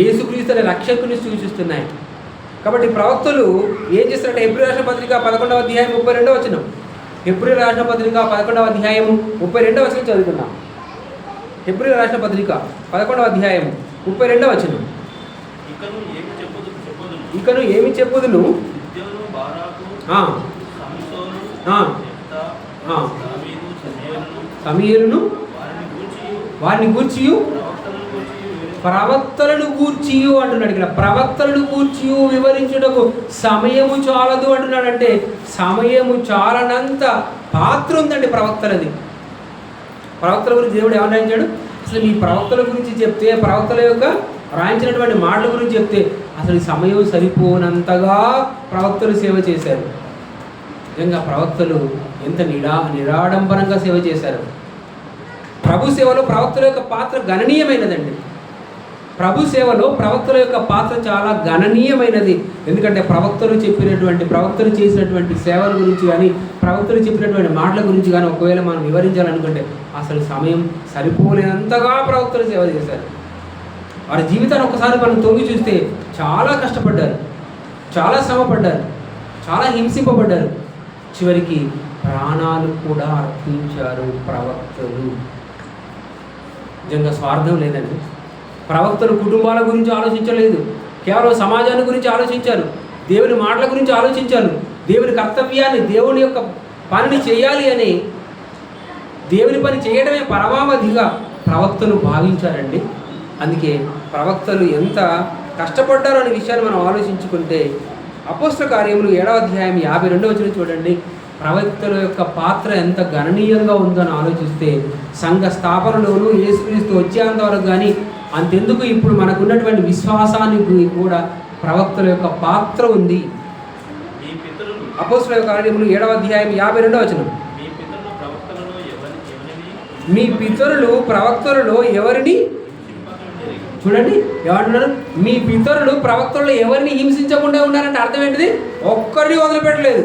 యేసుక్రీస్తు అనే రక్షకుని సూచిస్తున్నాయి. కాబట్టి ప్రవక్తలు ఏం చేస్తారంటే హెబ్రీ రాసిన పత్రిక 11వ అధ్యాయం 32వ వచనం. హెబ్రీ రాసిన పత్రిక 11వ అధ్యాయం 32వ వచనం చదువుతున్నాం. హెబ్రీ రాసిన పత్రిక 11వ అధ్యాయం 32వ వచనం. ఇకను ఏమి చెప్పుదును, సమీరును వారిని గూర్చియు ప్రవక్తలను గూర్చియు అంటున్నాడు. ఇక్కడ ప్రవక్తలను గూర్చియు వివరించుటకు సమయము చాలదు అంటున్నాడు. అంటే సమయము చాలనంత పాత్ర ఉందండి ప్రవక్తలది. ప్రవక్తల గురించి దేవుడు ఏమని రాయించాడు? అసలు ఈ ప్రవక్తల గురించి చెప్తే, ప్రవక్తల యొక్క రాయించినటువంటి మాటల గురించి చెప్తే అసలు సమయం సరిపోనంతగా ప్రవక్తలు సేవ చేశారు. నిజంగా ప్రవక్తలు ఎంత నిరాడంబరంగా సేవ చేశారు. ప్రభు సేవలో ప్రవక్తల యొక్క పాత్ర గణనీయమైనదండి. ప్రభు సేవలో ప్రవక్తల యొక్క పాత్ర చాలా గణనీయమైనది. ఎందుకంటే ప్రవక్తలు చేసినటువంటి సేవల గురించి కానీ, ప్రవక్తలు చెప్పినటువంటి మాటల గురించి కానీ ఒకవేళ మనం వివరించాలనుకుంటే అసలు సమయం సరిపోలేనంతగా ప్రవక్తలు సేవ చేశారు. వారి జీవితాన్ని ఒకసారి మనం తొంగి చూస్తే చాలా కష్టపడ్డారు, చాలా శ్రమపడ్డారు, చాలా హింసింపబడ్డారు, చివరికి ప్రాణాలు కూడా అర్పించారు ప్రవక్తలు. నిజంగా స్వార్థం లేదండి. ప్రవక్తలు కుటుంబాల గురించి ఆలోచించలేదు, కేవలం సమాజాన్ని గురించి ఆలోచించారు, దేవుని మాటల గురించి ఆలోచించారు, దేవుని కర్తవ్యాన్ని, దేవుని యొక్క పనిని చేయాలి అని, దేవుని పని చేయడమే పరమావధిగా ప్రవక్తలు భావించారండి. అందుకే ప్రవక్తలు ఎంత కష్టపడ్డారో అనే విషయాన్ని మనం ఆలోచించుకుంటే అపోస్తల కార్యములు 7వ అధ్యాయం 52వ వచనం చూడండి. ప్రవక్తల యొక్క పాత్ర ఎంత గణనీయంగా ఉందని ఆలోచిస్తే సంఘ స్థాపనలోనూ యేసుక్రీస్తు వచ్చేంత వరకు కానీ అంతెందుకు ఇప్పుడు మనకున్నటువంటి విశ్వాసానికి కూడా ప్రవక్తల యొక్క పాత్ర ఉంది. అపోస్తల కార్యములు 7వ అధ్యాయం 52వ వచనం. మీ పితరులు ప్రవక్తలలో ఎవరిని, చూడండి ఏమంటున్నారు, మీ పితరులు ప్రవక్తలలో ఎవరిని హింసించకుండా ఉన్నారంటే అర్థం ఏంటిది? ఒక్కరిని వదిలిపెట్టలేదు.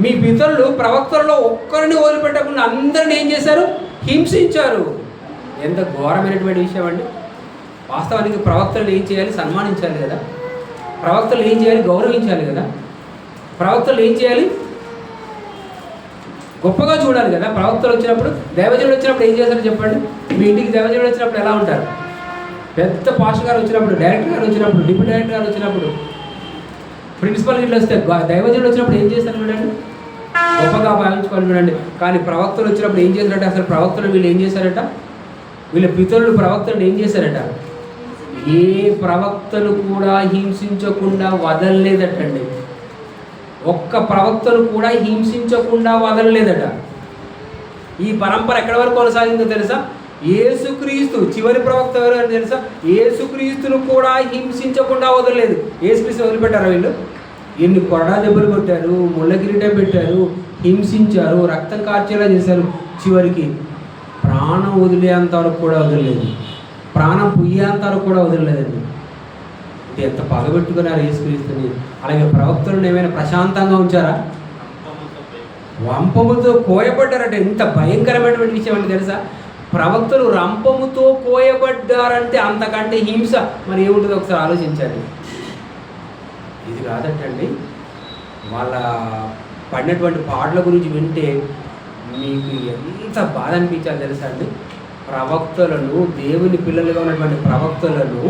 మీ పితరులు ప్రవక్తలలో ఒక్కరిని వదిలిపెట్టకుండా అందరిని ఏం చేశారు? హింసించారు. ఎంత ఘోరమైనటువంటి విషయం అండి. వాస్తవానికి ప్రవక్తలు ఏం చేయాలి? సన్మానించాలి కదా. ప్రవక్తలు ఏం చేయాలి? గౌరవించాలి కదా. ప్రవక్తలు ఏం చేయాలి? గొప్పగా చూడాలి కదా. ప్రవక్తలు వచ్చినప్పుడు, దైవజనుడు వచ్చినప్పుడు ఏం చేశారో చెప్పండి. మీ ఇంటికి దైవజనుడు వచ్చినప్పుడు ఎలా ఉంటారు? పెద్ద పాస్టర్ గారు వచ్చినప్పుడు, డైరెక్టర్ గారు వచ్చినప్పుడు, డిప్యూటీ డైరెక్టర్ గారు వచ్చినప్పుడు, ప్రిన్సిపల్ ఇట్లా వస్తే, దైవజనుడు వచ్చినప్పుడు ఏం చేస్తారు చూడండి, గొప్పగా భావించుకోవాలి చూడండి. కానీ ప్రవక్తలు వచ్చినప్పుడు ఏం చేశారంటే, అసలు ప్రవక్తలు వీళ్ళు ఏం చేశారట? వీళ్ళ పితరులు ప్రవక్తలను ఏం చేశారట? ఏ ప్రవక్తలు కూడా హింసించకుండా వదలలేదటండి. ఒక్క ప్రవక్తను కూడా హింసించకుండా వదలలేదట. ఈ పరంపర ఎక్కడి వరకు కొనసాగిందో తెలుసా? యేసుక్రీస్తు చివరి ప్రవక్త ఎవరు అని తెలుసా? యేసుక్రీస్తును కూడా హింసించకుండా వదలలేదు. యేసుక్రీస్తు వదిలిపెట్టారు వీళ్ళు? ఎన్ని కొరడా దెబ్బలు కొట్టారు, ముళ్ళ కిరీటం పెట్టారు, హింసించారు, రక్తం కార్చేలా చేశారు. చివరికి ప్రాణం వదిలేంత వరకు కూడా వదలలేదు, ప్రాణం పుయ్యేంత వరకు కూడా వదలలేదండి. ఎంత పగబెట్టుకున్నారు యేసుక్రీస్తుని. అలాగే ప్రవక్తలను ఏమైనా ప్రశాంతంగా ఉంచారా? వంపముతో కోయబడ్డారంటే ఎంత భయంకరమైనటువంటి విషయం అంటే తెలుసా? ప్రవక్తలు రంపముతో కోయబడ్డారంటే అంతకంటే హింస మరి ఏముంటుందో ఒకసారి ఆలోచించండి. ఇది కాదటండి, వాళ్ళ పడినటువంటి పాటల గురించి వింటే మీకు ఎంత బాధ అనిపించాలి తెలుసా అండి. ప్రవక్తలను, దేవుని పిల్లలుగా ఉన్నటువంటి ప్రవక్తలను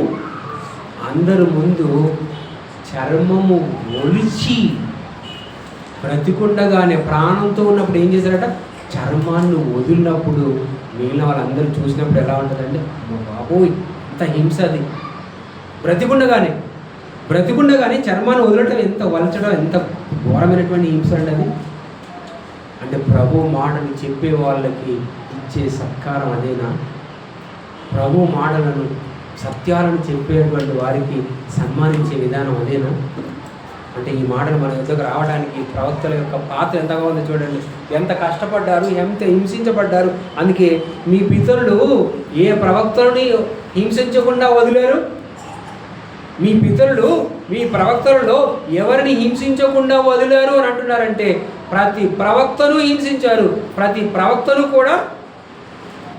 అందరి ముందు చర్మము ఒలిచి బ్రతికుండగానే ప్రాణంతో ఉన్నప్పుడు ఏం చేశారట? చర్మాన్ని వదిలినప్పుడు మిగిలిన వాళ్ళందరూ చూసినప్పుడు ఎలా ఉంటుందండి? బాబోయ్ ఎంత హింస అది. బ్రతికుండగానే చర్మాన్ని వదలటం, ఎంత వలచడం, ఎంత ఘోరమైనటువంటి హింస అండి అది. అంటే ప్రభు మాటలు చెప్పే వాళ్ళకి ఇచ్చే సత్కారం అదేనా? ప్రభు మాటలను, సత్యాలను చెప్పేటువంటి వారికి సన్మానించే విధానం అదేనా? అంటే ఈ మాటలు మన యుద్ధకు రావడానికి ప్రవక్తల యొక్క పాత్ర ఎంతగా ఉందో చూడండి. ఎంత కష్టపడ్డారు, ఎంత హింసించబడ్డారు. అందుకే మీ పితరులు ఏ ప్రవక్తలని హింసించకుండా వదిలేరు? మీ పితరులు మీ ప్రవక్తలలో ఎవరిని హింసించకుండా వదిలేరు అని అంటున్నారంటే ప్రతి ప్రవక్తను హింసించారు. ప్రతి ప్రవక్తను కూడా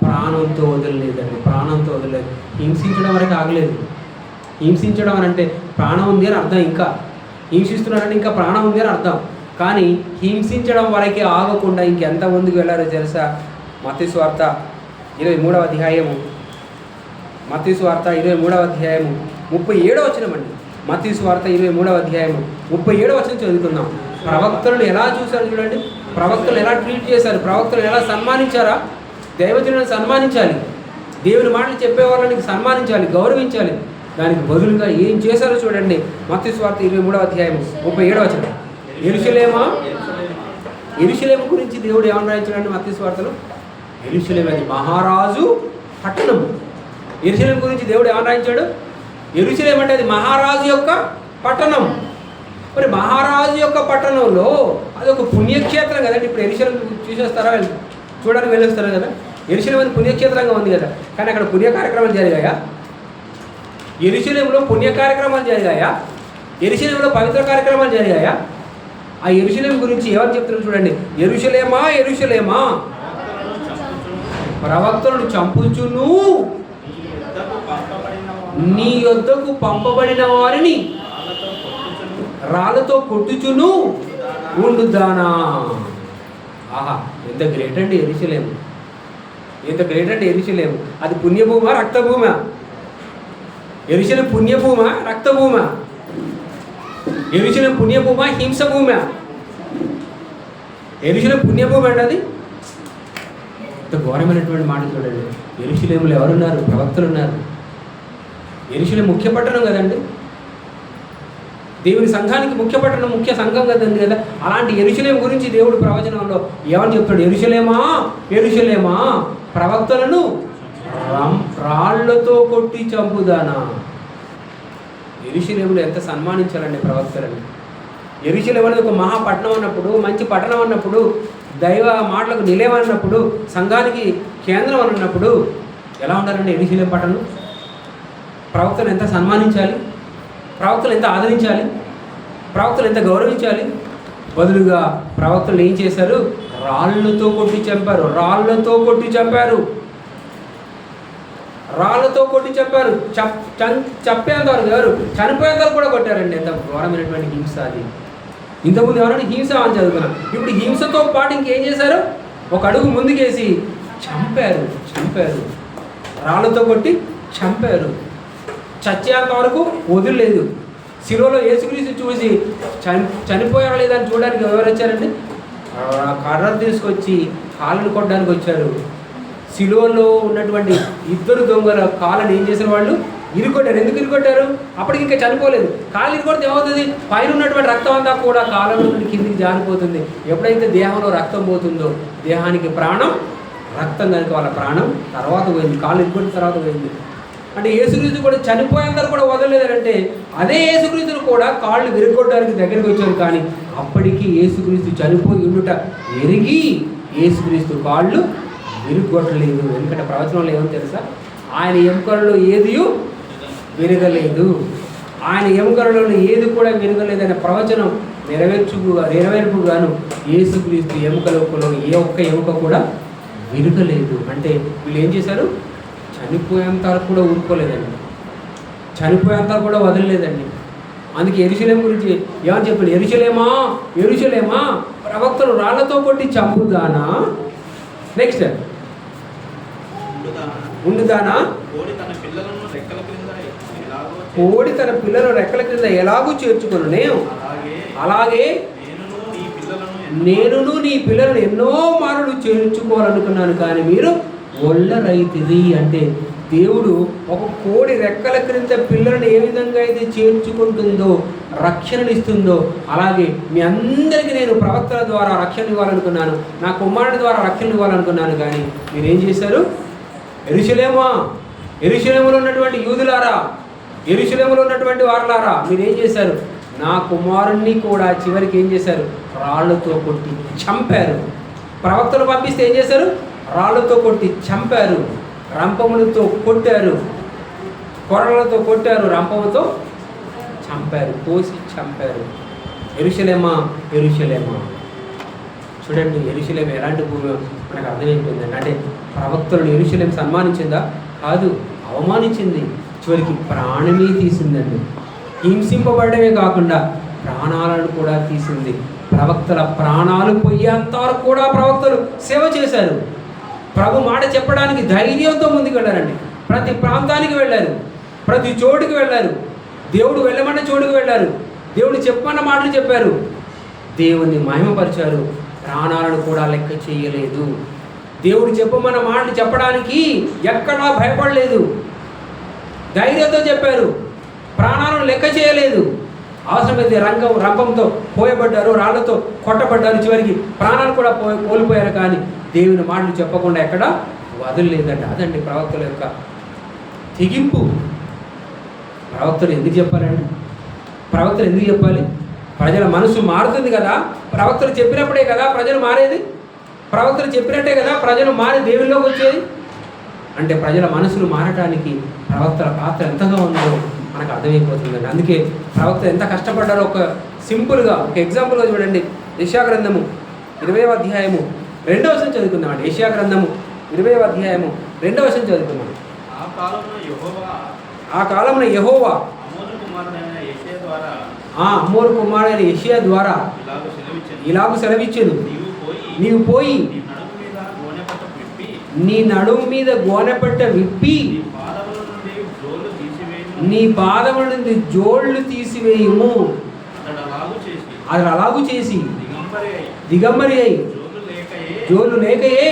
ప్రాణంతో వదలలేదండి, ప్రాణంతో వదలలేదు. హింసించడం వరకు ఆగలేదు. హింసించడం అని అంటే ప్రాణం ఉంది అని అర్థం, ఇంకా హింసిస్తున్నారంటే ఇంకా ప్రాణం ఉంది అని అర్థం. కానీ హింసించడం వరకే ఆగకుండా ఇంకెంత ముందుకు వెళ్ళారో తెలుసా? మత్తయి సువార్త 23వ అధ్యాయము, మత్తయి సువార్త 23వ అధ్యాయము 37వ వచనం అండి. మత్తయి సువార్త 23వ అధ్యాయము 37వ వచనం చదువుకుందాం. ప్రవక్తలను ఎలా చూశారు చూడండి, ప్రవక్తలు ఎలా ట్రీట్ చేశారు, ప్రవక్తలు ఎలా సన్మానించారా? దైవజనులను సన్మానించాలి, దేవుని మాటలు చెప్పే వాళ్ళని సన్మానించాలి, గౌరవించాలి. దానికి బదులుగా ఏం చేశారో చూడండి. మత్తయి సువార్త 23వ అధ్యాయం 37వ వచనం. యెరూషలేము గురించి దేవుడు ఏమని రాయించాడండి మత్తయి సువార్తలో? యెరూషలేము అది మహారాజు పట్టణం. యెరూషలేము గురించి దేవుడు ఏమని రాయించాడు? యెరూషలేము అంటే అది మహారాజు యొక్క పట్టణం. మరి మహారాజు యొక్క పట్టణంలో అది ఒక పుణ్యక్షేత్రం కదండి. ఇప్పుడు యెరూషలేము చూసేస్తారా, చూడడానికి వెళ్ళొస్తారా కదా. యెరూషలేము అది పుణ్యక్షేత్రంగా ఉంది కదా. కానీ అక్కడ పుణ్య కార్యక్రమాలు జరిగాయా? యెరూషలేములో పుణ్య కార్యక్రమాలు జరిగాయా? యెరూషలేములో పవిత్ర కార్యక్రమాలు జరిగాయా? ఆ యెరూషలేము గురించి ఏమని చెప్తున్నారు చూడండి. యెరూషలేమా యెరూషలేమా, ప్రవక్తలను చంపుచును నీ యొద్దకు పంపబడిన వారిని రాళ్ళతో కొట్టుచును ఉండుదానా. ఆహా, ఎంత గ్రేట్ అండి యెరూషలేము, ఎంత గ్రేట్ అండి యెరూషలేము. అది పుణ్యభూమా రక్తభూమా? యెరూషలేము పుణ్యభూమా రక్తభూమా? యెరూషలేము పుణ్యభూమా హింసభూమా? యెరూషలేము పుణ్యభూమి అండి. అది ఇంత ఘోరమైనటువంటి మాట చూడండి. యెరూషలేములో ఎవరున్నారు? ప్రవక్తలు ఉన్నారు. యెరూషలేము ముఖ్య పట్టణం కదండి, దేవుని సంఘానికి ముఖ్య పట్టణం, ముఖ్య సంఘం కదండి కదా. అలాంటి యెరూషలేము గురించి దేవుడు ప్రవచనంలో ఏమని చెప్తాడు? యెరూషలేమా యెరూషలేమా, ప్రవక్తలను రాళ్లతో కొట్టి చంపుదానా. యెరూషలేములో ఎంత సన్మానించాలండి ప్రవక్తలని. యెరూషలేము అనేది ఒక మహాపట్టణం అన్నప్పుడు, మంచి పట్టణం అన్నప్పుడు, దైవ మాటలకు నిలయం అన్నప్పుడు, సంఘానికి కేంద్రం అన్నప్పుడు ఎలా ఉండాలండి యెరూషలేము పట్టణం? ప్రవక్తలు ఎంత సన్మానించాలి, ప్రవక్తలు ఎంత ఆదరించాలి, ప్రవక్తలు ఎంత గౌరవించాలి. బదులుగా ప్రవక్తలు ఏం చేశారు? రాళ్ళతో కొట్టి చంపారు, రాళ్ళతో కొట్టి చంపారు, రాళ్ళతో కొట్టి చంపారు. చంపేంత వరకు ఎవరు చనిపోయేంత వరకు కూడా కొట్టారండి. ఎంత ఘోరమైనటువంటి హింస అది. ఇంతకుముందు ఎవరైనా హింస అని చదువుకున్నాం, ఇప్పుడు హింసతో పాటు ఇంకేం చేశారు? ఒక అడుగు ముందుకేసి చంపారు, చంపారు, రాళ్ళతో కొట్టి చంపారు. చచ్చేంత వరకు వదిలేదు. శిలువలో యేసుక్రీస్తు చూసి చనిపోయారా లేదని చూడడానికి ఎవరు వచ్చారండి? కర్ర తీసుకొచ్చి కాళ్ళను కొట్టడానికి వచ్చారు. శిలువలో ఉన్నటువంటి ఇద్దరు దొంగల కాళ్ళని ఏం చేసిన వాళ్ళు ఇరుకొట్టారు. ఎందుకు ఇరుకొట్టారు? అప్పటికి ఇంకా చనిపోలేదు. కాళ్ళు ఇరుకొడితే ఏమవుతుంది? పైన ఉన్నటువంటి రక్తం అంతా కూడా కాళ్ళ నుండి కిందికి జారిపోతుంది. ఎప్పుడైతే దేహంలో రక్తం పోతుందో, దేహానికి ప్రాణం, రక్తం కనుక వాళ్ళ ప్రాణం తర్వాత పోయింది. కాళ్ళు ఇరుకొట్టిన తర్వాత పోయింది. అంటే యేసుక్రీస్తు కూడా చనిపోయేందరూ కూడా వదలలేదంటే, అదే యేసుక్రీస్తును కూడా కాళ్ళు విరగొట్టడానికి దగ్గరికి వచ్చారు. కానీ అప్పటికీ యేసుక్రీస్తు చనిపోయి ఉండుట ఎరిగి యేసుక్రీస్తు కాళ్ళు విరుగొట్టలేదు. ఎందుకంటే ప్రవచనంలో ఏమో తెలుసా? ఆయన ఎముకలలో ఏది విరగలేదు, ఆయన ఎముకలలో ఏది కూడా విరగలేదనే ప్రవచనం నెరవేర్పుగాను యేసుక్రీస్తు ఎముకలలో ఏ ఒక్క ఎముక కూడా విరగలేదు. అంటే వీళ్ళు ఏం చేశారు? చనిపోయేంత వరకు కూడా ఊరుకోలేదండి, చనిపోయేంత వరకు కూడా వదలలేదండి. అందుకే యెరూషలేము గురించి ఏమని చెప్పాడు? యెరూషలేమా యెరూషలేమా, ప్రవక్తలు రాళ్లతో కొట్టి చంపుదానా. నెక్స్ట్ ఉండుదానా, కోడి తన పిల్లలను రెక్కల క్రింద ఎలాగూ చేర్చుకొనునే, అలాగే నేనును నీ పిల్లలను ఎన్నో మారులు చేర్చుకోవాలనుకున్నాను, కానీ మీరు ఒళ్ళరైతిది. అంటే దేవుడు ఒక కోడి రెక్కల క్రింద పిల్లలను ఏ విధంగా అయితే చేర్చుకుంటుందో, రక్షణనిస్తుందో, అలాగే మీ అందరికీ నేను ప్రవక్తల ద్వారా రక్షణ ఇవ్వాలనుకున్నాను, నా కుమారుడి ద్వారా రక్షణ ఇవ్వాలనుకున్నాను. కానీ మీరేం చేశారు? యెరూషలేమా, యెరూషలేములో ఉన్నటువంటి యూదులారా, యెరూషలేములో ఉన్నటువంటి వారలారా, మీరేం చేశారు? నా కుమారుణ్ణి కూడా చివరికి ఏం చేశారు? రాళ్లతో కొట్టి చంపారు. ప్రవక్తలు పంపిస్తే ఏం చేశారు? రాళ్లతో కొట్టి చంపారు, రంపములతో కొట్టారు, కొరలతో కొట్టారు, రంపముతో చంపారు, కోసి చంపారు. యెరూషలేమా యెరూషలేమా. చూడండి, యెరూషలేము ఎలాంటి భూమి మనకు అర్థమైపోయిందండి. అంటే ప్రవక్తలను యెరూషలేము సన్మానించిందా? కాదు, అవమానించింది. చివరికి ప్రాణమే తీసిందండి. హింసింపబడమే కాకుండా ప్రాణాలను కూడా తీసింది. ప్రవక్తల ప్రాణాలు పోయేంత వరకు కూడా ప్రవక్తలు సేవ చేశారు. ప్రభు మాట చెప్పడానికి ధైర్యంతో ముందుకు వెళ్ళారండి. ప్రతి ప్రాంతానికి వెళ్ళారు, ప్రతి చోటుకి వెళ్ళారు, దేవుడు వెళ్ళమన్న చోటుకు వెళ్ళారు, దేవుడు చెప్పమన్న మాటలు చెప్పారు, దేవుణ్ణి మహిమపరిచారు. ప్రాణాలను కూడా లెక్క చేయలేదు. దేవుడు చెప్పమన్న మాటలు చెప్పడానికి ఎక్కడా భయపడలేదు, ధైర్యంతో చెప్పారు, ప్రాణాలను లెక్క చేయలేదు. అవసరమైతే రంపంతో పోయబడ్డారు, రాళ్లతో కొట్టబడ్డారు, చివరికి ప్రాణాలు కూడా కోల్పోయారు. కానీ దేవుని మాటలు చెప్పకుండా ఎక్కడ వదలలేదంట. అదండి ప్రవక్తల యొక్క తెగింపు. ప్రవక్తలు ఎందుకు చెప్పాలండి? ప్రవక్తలు ఎందుకు చెప్పాలి? ప్రజల మనసు మారుతుంది కదా, ప్రవక్తలు చెప్పినప్పుడే కదా ప్రజలు మారేది, ప్రవక్తలు చెప్పినట్టే కదా ప్రజలు మారి దేవుల్లోకి వచ్చేది. అంటే ప్రజల మనసులు మారటానికి ప్రవక్తల పాత్ర ఎంతగా ఉందో మనకు అర్థమైపోతుందండి. అందుకే ప్రవక్తలు ఎంత కష్టపడ్డారో ఒక సింపుల్గా, ఒక ఎగ్జాంపుల్గా చూడండి. యెషయా గ్రంథము 20వ అధ్యాయము 2వ వచనం చదువుకుందామండి. యెషయా గ్రంథము 20వ అధ్యాయము 2వ వచనం చదువుకుందాం. ఆ కాలంలో యెహోవా అమోరు కుమారుడైన యెషయా ద్వారా ఇలాగు సెలవిచ్చెను, నీవు పోయి నీ నడుము మీద గోనెపట్ట విప్పి నీ పాదముల నుండి జోళ్ళు తీసివేయుము. అది అలాగూ చేసి దిగంబరి అయి జోలు లేకయే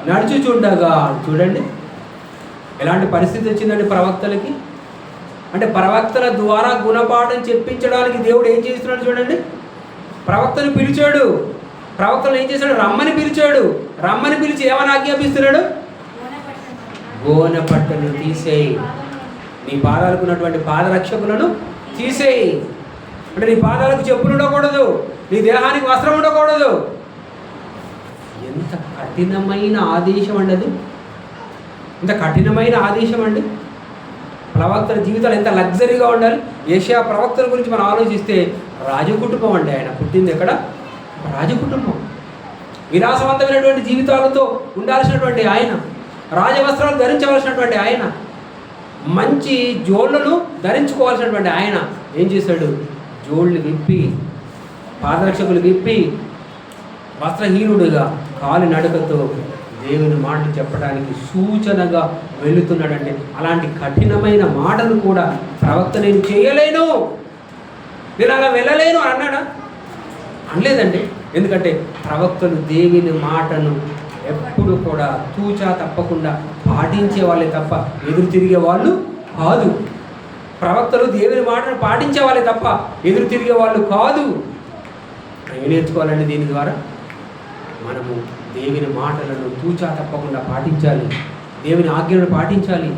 నడుచుచుండగా. చూడండి ఎలాంటి పరిస్థితి వచ్చిందండి ప్రవక్తలకి. అంటే ప్రవక్తల ద్వారా గుణపాఠం చెప్పించడానికి దేవుడు ఏం చేస్తున్నాడు చూడండి. ప్రవక్తను పిలిచాడు, ప్రవక్తలు ఏం చేశాడు, రమ్మని పిలిచాడు. రమ్మని పిలిచి ఏమని ఆజ్ఞాపిస్తున్నాడు, గోనెపట్టను తీసేయి, నీ పాదాలకు ఉన్నటువంటి పాదరక్షకులను తీసేయి. అంటే నీ పాదాలకు చెప్పులు ఉండకూడదు, నీ దేహానికి వస్త్రం ఉండకూడదు. ఎంత కఠినమైన ఆదేశం అండి అది, ఎంత కఠినమైన ఆదేశం అండి. ప్రవక్తల జీవితాలు ఎంత లగ్జరీగా ఉండాలి. యెషయా ప్రవక్తల గురించి మనం ఆలోచిస్తే రాజకుటుంబం అండి. ఆయన పుట్టింది ఎక్కడ, రాజకుటుంబం. విలాసవంతమైనటువంటి జీవితాలతో ఉండాల్సినటువంటి ఆయన, రాజవస్త్రాలు ధరించవలసినటువంటి ఆయన, మంచి జోళ్ళను ధరించుకోవాల్సినటువంటి ఆయన ఏం చేశాడు, జోళ్ళు విప్పి పాదరక్షకులు విప్పి వస్త్రహీనుడుగా కాలి నడకతో దేవుని మాటలు చెప్పడానికి సూచనగా వెళుతున్నాడంటే, అలాంటి కఠినమైన మాటలు కూడా ప్రవక్త నేను చేయలేను, నేను అలా వెళ్ళలేను అని అన్నాడా, అనలేదండి. ఎందుకంటే ప్రవక్తలు దేవుని మాటను ఎప్పుడు కూడా తూచా తప్పకుండా పాటించే వాళ్ళే తప్ప ఎదురు తిరిగే వాళ్ళు కాదు. ప్రవక్తలు దేవుని మాటను పాటించే వాళ్ళే తప్ప ఎదురు తిరిగే వాళ్ళు కాదు. ఏం నేర్చుకోవాలండి దీని ద్వారా? మనము దేవుని మాటలను తూచా తప్పకుండా పాటించాలి, దేవుని ఆజ్ఞలను పాటించాలి.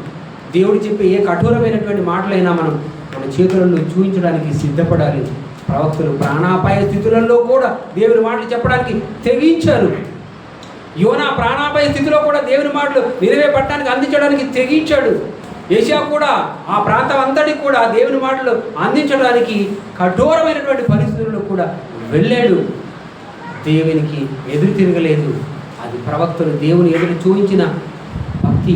దేవుడు చెప్పే ఏ కఠోరమైనటువంటి మాటలైనా మనం మన చేతులలో చూపించడానికి సిద్ధపడాలి. ప్రవక్తలు ప్రాణాపాయ స్థితులలో కూడా దేవుని మాటలు చెప్పడానికి తెగించారు. యోనా ప్రాణాపాయ స్థితిలో కూడా దేవుని మాటలు నిలవే పట్టడానికి అందించడానికి తెగించాడు. యెషయా కూడా ఆ ప్రాంతం అంతటికి కూడా దేవుని మాటలు అందించడానికి కఠోరమైనటువంటి పరిస్థితుల్లో కూడా వెళ్ళాడు. దేవునికి ఎదురు తిరగలేదు. అది ప్రవక్తలు దేవుని ఎదురు చూపించిన భక్తి,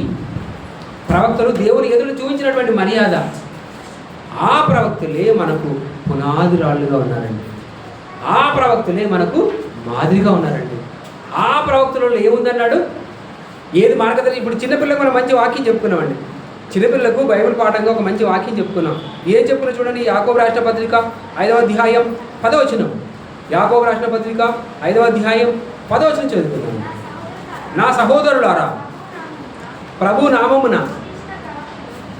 ప్రవక్తలు దేవుని ఎదురు చూపించినటువంటి మర్యాద. ఆ ప్రవక్తలే మనకు పునాదిరాళ్ళుగా ఉన్నారండి. ఆ ప్రవక్తలే మనకు మాదిరిగా ఉన్నారండి. ఆ ప్రవక్తలలో ఏముందన్నాడు, ఏది మార్గదర్శి. ఇప్పుడు చిన్నపిల్లలకు మనం మంచి వాక్యం చెప్పుకున్నామండి. చిన్నపిల్లలకు బైబిల్ పాఠంగా ఒక మంచి వాక్యం చెప్పుకున్నాం. ఏం చెప్పుకున్నా చూడండి. యాకోబు రాసిన పత్రిక 5వ అధ్యాయం 10వ వచనం. యాకోబు రాసిన పత్రిక 5వ అధ్యాయం 10వ వచనం చదువుకున్నాం. నా సహోదరులారా, ప్రభు నామమున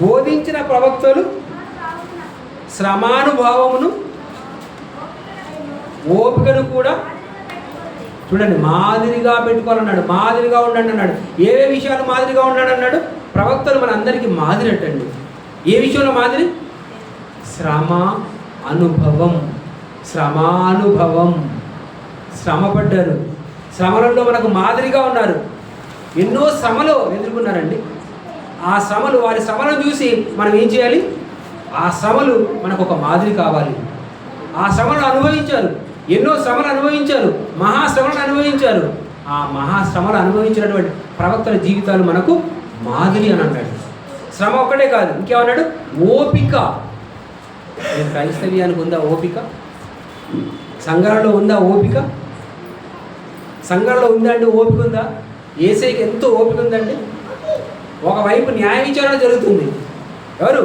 బోధించిన ప్రవక్తలు శ్రమానుభావమును ఓపికను కూడా చూడండి మాదిరిగా పెట్టుకోవాలన్నాడు. మాదిరిగా ఉండండి అన్నాడు. ఏవే విషయాలు మాదిరిగా ఉండండి అన్నాడు. ప్రవక్తలు మన అందరికీ మాదిరి అట్టండి. ఏ విషయంలో మాదిరి? శ్రమ అనుభవం. శ్రమానుభవం, శ్రమపడ్డారు. శ్రమలలో మనకు మాదిరిగా ఉన్నారు. ఎన్నో శ్రమలు ఎదుర్కొన్నారండి. ఆ శ్రమలు, వారి శ్రమలను చూసి మనం ఏం చేయాలి? ఆ శ్రమలు మనకు ఒక మాదిరి కావాలి. ఆ శ్రమను అనుభవించారు, ఎన్నో శ్రమలు అనుభవించారు, మహాశ్రమలను అనుభవించారు. ఆ మహాశ్రమలు అనుభవించినటువంటి ప్రవక్తల జీవితాలు మనకు మాదిరి అని అన్నాడు. శ్రమ ఒక్కటే కాదు, ఇంకేమన్నాడు? ఓపిక. క్రైస్తవ్యానికి ఉందా ఓపిక? సంఘాలలో ఉందా ఓపిక? సంఘాలలో ఉందా అండి ఓపిక? ఉందా? యేసయ్యకి ఎంతో ఓపిక ఉందండి. ఒకవైపు న్యాయ విచారణ జరుగుతుంది. ఎవరు?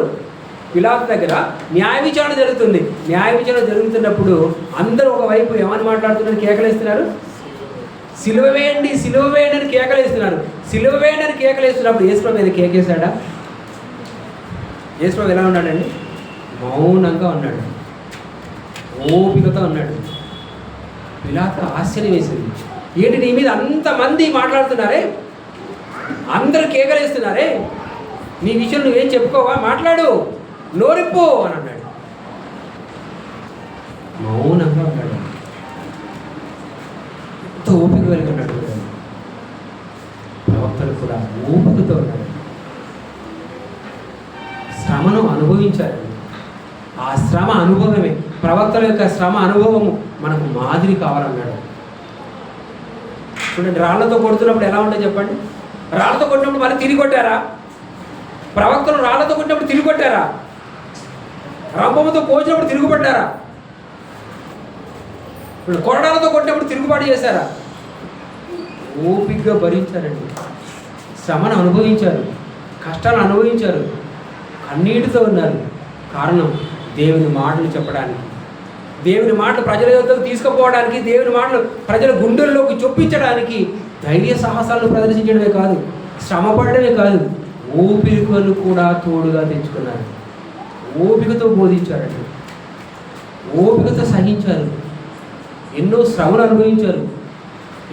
పిలాతు దగ్గర న్యాయ విచారణ జరుగుతుంది. న్యాయ విచారణ జరుగుతున్నప్పుడు అందరూ ఒకవైపు ఏమని మాట్లాడుతున్నారు? కేకలేస్తున్నారు. సిలువ వేయండి, సిలువ వేయండి అని కేకలేస్తున్నారు. సిలువ వేయండి అని కేకలేస్తున్నప్పుడు యేసు మీద కేకేశాడా? యేసు ఎలా ఉన్నాడండి? మౌనంగా ఉన్నాడు, ఓపికతో ఉన్నాడు. పిలాతు ఆశ్చర్యం వేసింది. ఏంటి నీ మీద అంతమంది మాట్లాడుతున్నారే, అందరూ కేకలేస్తున్నారే, నీ విషయం నువ్వేం చెప్పుకోవా? మాట్లాడు, నోరిప్పు అని అన్నాడు. మౌనంగా ఉన్నాడు, ఎంతో ఓపిక కలిగి ఉన్నాడు. ప్రవక్తలు కూడా ఓపికతో ఉన్నాడు. శ్రమను అనుభవించారు. ఆ శ్రమ అనుభవమే, ప్రవక్తల యొక్క శ్రమ అనుభవము మనకు మాదిరి కావాలన్నాడు. చూడండి, రాళ్లతో కొడుతున్నప్పుడు ఎలా ఉంటుందో చెప్పండి. రాళ్లతో కొట్టినప్పుడు మళ్ళీ తిరిగి కొట్టారా? ప్రవక్తలు రాళ్లతో కొట్టినప్పుడు తిరుగుబట్టారా? రంపముతో కోసినప్పుడు తిరుగుబట్టారా? కొరడాలతో కొట్టినప్పుడు తిరుగుబాటు చేశారా? ఓపికగా భరించారండి. శ్రమను అనుభవించారు, కష్టాలను అనుభవించారు, కన్నీటితో ఉన్నారు. కారణం దేవుని మాటలు చెప్పడానికి, దేవుని మాటలు ప్రజల యొద్దకు తీసుకుపోవడానికి, దేవుని మాటలు ప్రజల గుండెల్లోకి చొప్పించడానికి ధైర్య సాహసాలను ప్రదర్శించడమే కాదు, శ్రమ పడడమే కాదు, ఓపికను కూడా తోడుగా తెచ్చుకున్నారు. ఓపికతో బోధించారండి, ఓపికతో సహించారు, ఎన్నో శ్రమలు అనుభవించారు,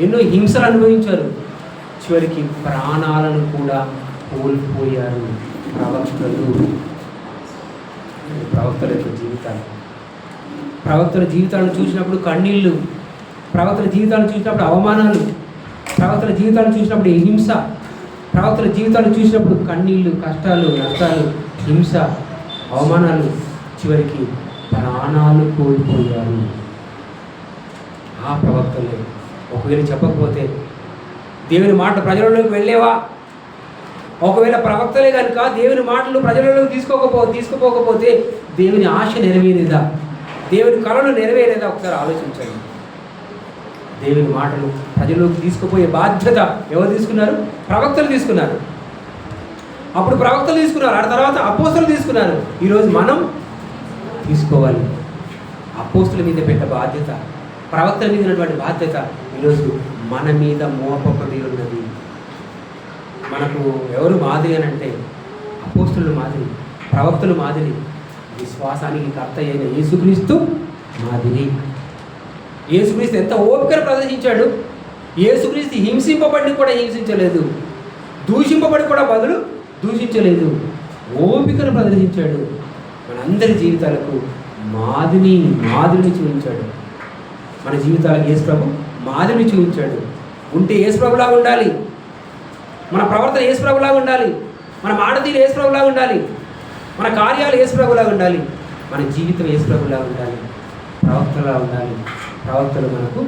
ఎన్నో హింసలు అనుభవించారు, చివరికి ప్రాణాలను కూడా కోల్పోయారు. ప్రవక్తల యొక్క జీవితాలు, ప్రవక్తల జీవితాలను చూసినప్పుడు కన్నీళ్ళు, ప్రవక్తల జీవితాలను చూసినప్పుడు అవమానాలు, ప్రవక్తల జీవితాలను చూసినప్పుడు హింస, ప్రవక్తల జీవితాలను చూసినప్పుడు కన్నీళ్ళు, కష్టాలు, నష్టాలు, హింస, అవమానాలు, చివరికి ప్రాణాలు కోల్పోయారు. ఆ ప్రవక్తలే ఒకవేళ చెప్పకపోతే దేవుని మాట ప్రజలలోకి వెళ్ళేవా? ఒకవేళ ప్రవక్తలే కనుక దేవుని మాటలు ప్రజలలోకి తీసుకుపోకపోతే దేవుని ఆశ నెరవేరేదా? దేవుని కళలు నెరవేరేదా? ఒకసారి ఆలోచించండి. దేవుని మాటలు ప్రజల్లోకి తీసుకుపోయే బాధ్యత ఎవరు తీసుకున్నారు? ప్రవక్తలు తీసుకున్నారు. అప్పుడు ప్రవక్తలు తీసుకున్నారు, ఆ తర్వాత అపోస్తలులు తీసుకున్నారు. ఈరోజు మనం తీసుకోవాలి. అపోస్తలుల మీద పెట్ట బాధ్యత, ప్రవక్తల మీద ఉన్నటువంటి బాధ్యత ఈరోజు మన మీద మోపబడి ఉన్నది. మనకు ఎవరు మాదిరి అని అంటే అపోస్తలుల మాదిరి, ప్రవక్తలు మాదిరి, విశ్వాసానికి కర్త అయిన యేసుక్రీస్తు మాదిరి. యేసుక్రీస్తు ఎంత ఓపికను ప్రదర్శించాడు. యేసుక్రీస్తు హింసింపబడి కూడా హింసించలేదు, దూషింపబడి కూడా బదులు దూషించలేదు, ఓపికను ప్రదర్శించాడు. మనందరి జీవితాలకు మాదిరిని చూపించాడు. మన జీవితాలకు యేసు ప్రభు మాదిరిని చూపించాడు. ఉంటే యేసు ప్రభులాగా ఉండాలి, మన ప్రవర్తన యేసు ప్రభులాగా ఉండాలి, మన మాట తీరు యేసు ప్రభులాగా ఉండాలి, మన కార్యాలు యేసు ప్రభులాగా ఉండాలి, మన జీవితం యేసు ప్రభులాగా ఉండాలి, ప్రవక్తలా ఉండాలి. ప్రవక్తలు మనకు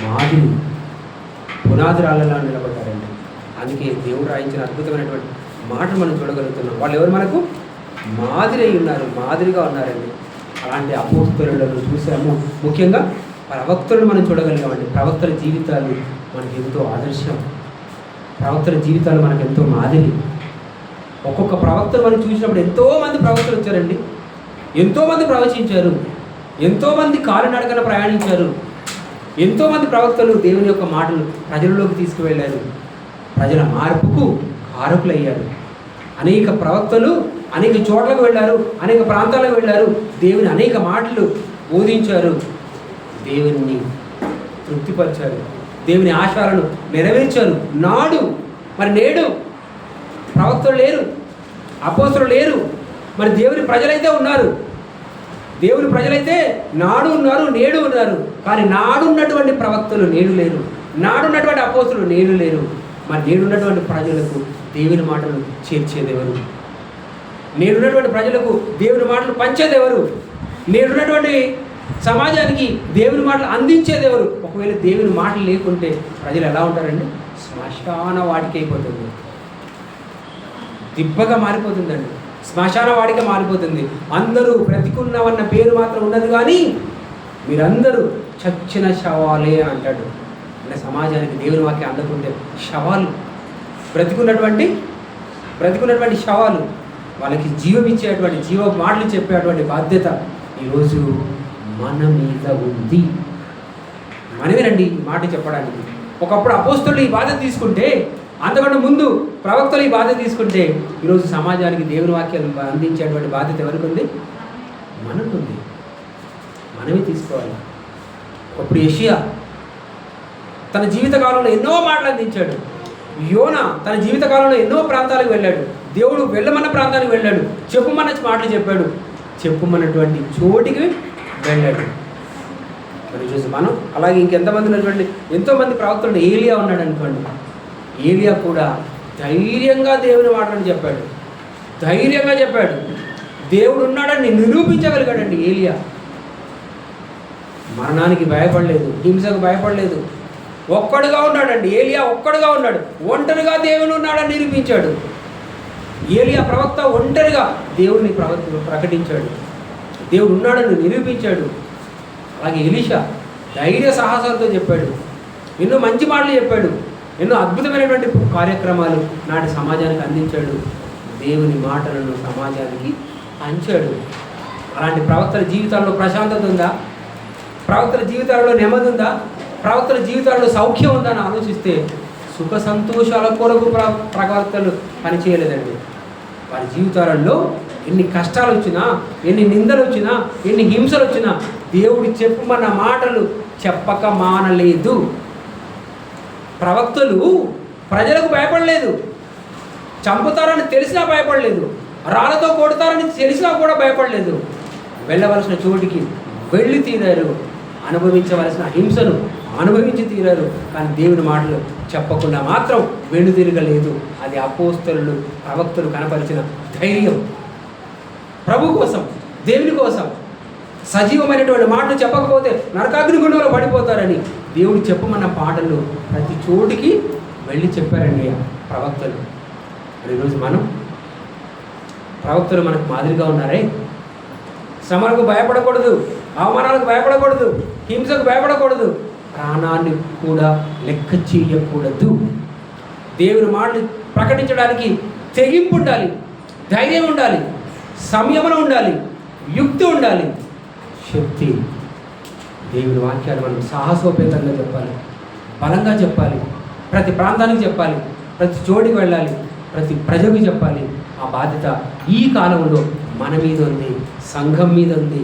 మాదిరి, పునాదిరాళ్ళలా నిలబడ్డారండి. అందుకే దేవుడు రాయించిన అద్భుతమైనటువంటి మాట మనం చూడగలుగుతున్నాం. వాళ్ళు ఎవరు? మనకు మాదిరి అయి ఉన్నారు, మాదిరిగా ఉన్నారండి. అలాంటి అపోస్తలులను చూసాము. ముఖ్యంగా ప్రవక్తలను మనం చూడగలిగామండి. ప్రవక్తల జీవితాలు మనకి ఎంతో ఆదర్శం, ప్రవక్తల జీవితాలు మనకు ఎంతో మాదిరి. ఒక్కొక్క ప్రవక్తను మనం చూసినప్పుడు ఎంతోమంది ప్రవక్తలు వచ్చారండి, ఎంతోమంది ప్రవచించారు, ఎంతోమంది కాలినడకన ప్రయాణించారు, ఎంతోమంది ప్రవక్తలు దేవుని యొక్క మాటలు ప్రజలలోకి తీసుకువెళ్ళారు, ప్రజల మార్పుకు కారకులయ్యారు. అనేక ప్రవక్తలు అనేక చోట్లకు వెళ్ళారు, అనేక ప్రాంతాలకు వెళ్ళారు, దేవుని అనేక మాటలు బోధించారు, దేవుని తృప్తిపరిచారు, దేవుని ఆశయాలను నెరవేర్చారు. మరి నేడు ప్రవక్తలు లేరు, అపోస్తలులు లేరు. మరి దేవుని ప్రజలైతే ఉన్నారు, దేవుని ప్రజలైతే నాడు ఉన్నారు, నేడు ఉన్నారు. కానీ నాడున్నటువంటి ప్రవక్తలు నేడు లేరు, నాడున్నటువంటి అపోస్తలులు నేడు లేరు. మరి నేడున్నటువంటి ప్రజలకు దేవుని మాటలు చేర్చేదెవరు? నేడున్నటువంటి ప్రజలకు దేవుని మాటలు పంచేదెవరు? నేడున్నటువంటి సమాజానికి దేవుని మాటలు అందించేదెవరు? ఒకవేళ దేవుని మాటలు లేకుంటే ప్రజలు ఎలా ఉంటారండి? శ్మశాన వాటికి అయిపోతుంది, దిబ్బగా మారిపోతుందండి, శ్మశాన వాడిగా మారిపోతుంది. అందరూ బ్రతికున్నామన్న పేరు మాత్రం ఉండదు, కానీ మీరందరూ చచ్చిన శవాలే అంటాడు. అంటే సమాజానికి దేవుని వాక్యం అందకుంటే శవాలు, బ్రతికున్నటువంటి శవాలు, వాళ్ళకి జీవం ఇచ్చేటువంటి జీవ మాటలు చెప్పేటువంటి బాధ్యత ఈరోజు మన మీద ఉంది. మనమేనండి ఈ మాట చెప్పడానికి. ఒకప్పుడు అపోస్తలులు ఈ బాధ్యత తీసుకుంటే, అంతకంటే ముందు ప్రవక్తలు ఈ బాధ్యత తీసుకుంటే, ఈరోజు సమాజానికి దేవుని వాక్యాన్ని అందించేటువంటి బాధ్యత ఎవరికి ఉంది? మనకుంది. మనమే తీసుకోవాలి. ఒకప్పుడు యెషయా తన జీవితకాలంలో ఎన్నో మాటలు అందించాడు. యోనా తన జీవితకాలంలో ఎన్నో ప్రాంతాలకు వెళ్ళాడు. దేవుడు వెళ్ళమన్న ప్రాంతానికి వెళ్ళాడు, చెప్పుమన్న మాటలు చెప్పాడు, చెప్పుమన్నటువంటి చోటికి వెళ్ళాడు. మరి చూసి మనం అలాగే ఇంకెంతమంది ఉన్నటువంటి ఎంతోమంది ప్రవక్తలు. ఏలియా ఉన్నాడు అనుకోండి, ఏలియా కూడా ధైర్యంగా దేవుని మాటలను చెప్పాడు, ధైర్యంగా చెప్పాడు. దేవుడు ఉన్నాడని నిరూపించగలిగాడండి ఏలియా. మరణానికి భయపడలేదు, హింసకు భయపడలేదు, ఒక్కడుగా ఉన్నాడండి ఏలియా. ఒక్కడుగా ఉన్నాడు, ఒంటరిగా దేవుని ఉన్నాడని నిరూపించాడు. ఏలియా ప్రవక్త ఒంటరిగా దేవుడిని ప్రకటించాడు, దేవుడు ఉన్నాడని నిరూపించాడు. అలాగే ఎలీషా ధైర్య సాహసాలతో చెప్పాడు, ఎన్నో మంచి మాటలు చెప్పాడు, ఎన్నో అద్భుతమైనటువంటి కార్యక్రమాలు నాటి సమాజానికి అందించాడు. దేవుని మాటలను సమాజానికి పంచాడు. అలాంటి ప్రవక్తల జీవితాల్లో ప్రశాంతత ఉందా? ప్రవక్తల జీవితాల్లో నెమ్మది ఉందా? ప్రవక్తల జీవితాల్లో సౌఖ్యం ఉందా అని ఆలోచిస్తే సుఖ సంతోషాల కొరకు ప్రవక్తలు పనిచేయలేదండి. వారి జీవితాలలో ఎన్ని కష్టాలు వచ్చినా, ఎన్ని నిందలు వచ్చినా, ఎన్ని హింసలు వచ్చినా దేవుడు చెప్పమన్న మాటలు చెప్పక మానలేదు. ప్రవక్తలు ప్రజలకు భయపడలేదు, చంపుతారని తెలిసినా భయపడలేదు, రాళ్ళతో కొడతారని తెలిసినా కూడా భయపడలేదు. వెళ్ళవలసిన చోటికి వెళ్ళి తీరారు, అనుభవించవలసిన హింసను అనుభవించి తీరారు. కానీ దేవుని మాటలు చెప్పకుండా మాత్రం వెనుదిరగలేదు. అది అపోస్తలులు ప్రవక్తలు కనపరిచిన ధైర్యం. ప్రభు కోసం, దేవుని కోసం సజీవమైనటువంటి మాటలు చెప్పకపోతే నరకాగ్నిగుండంలో పడిపోతారని దేవుడు చెప్పమన్న పాటలు ప్రతి చోటికి వెళ్ళి చెప్పారండి ప్రవక్తలు. మరి ఈరోజు మనం ప్రవక్తలు మనకు మాదిరిగా ఉన్నారే. శ్రమలకు భయపడకూడదు, అవమానాలకు భయపడకూడదు, హింసకు భయపడకూడదు, ప్రాణాన్ని కూడా లెక్క చేయకూడదు. దేవుని మాటలు ప్రకటించడానికి తెగింపు ఉండాలి, ధైర్యం ఉండాలి, సంయమన ఉండాలి, యుక్తి ఉండాలి, శక్తి. దేవుని వాక్యాలు మనం సాహసోపేతంగా చెప్పాలి, బలంగా చెప్పాలి, ప్రతి ప్రాంతానికి చెప్పాలి, ప్రతి చోటికి వెళ్ళాలి, ప్రతి ప్రజకు చెప్పాలి. ఆ బాధ్యత ఈ కాలంలో మన మీద ఉంది, సంఘం మీద ఉంది,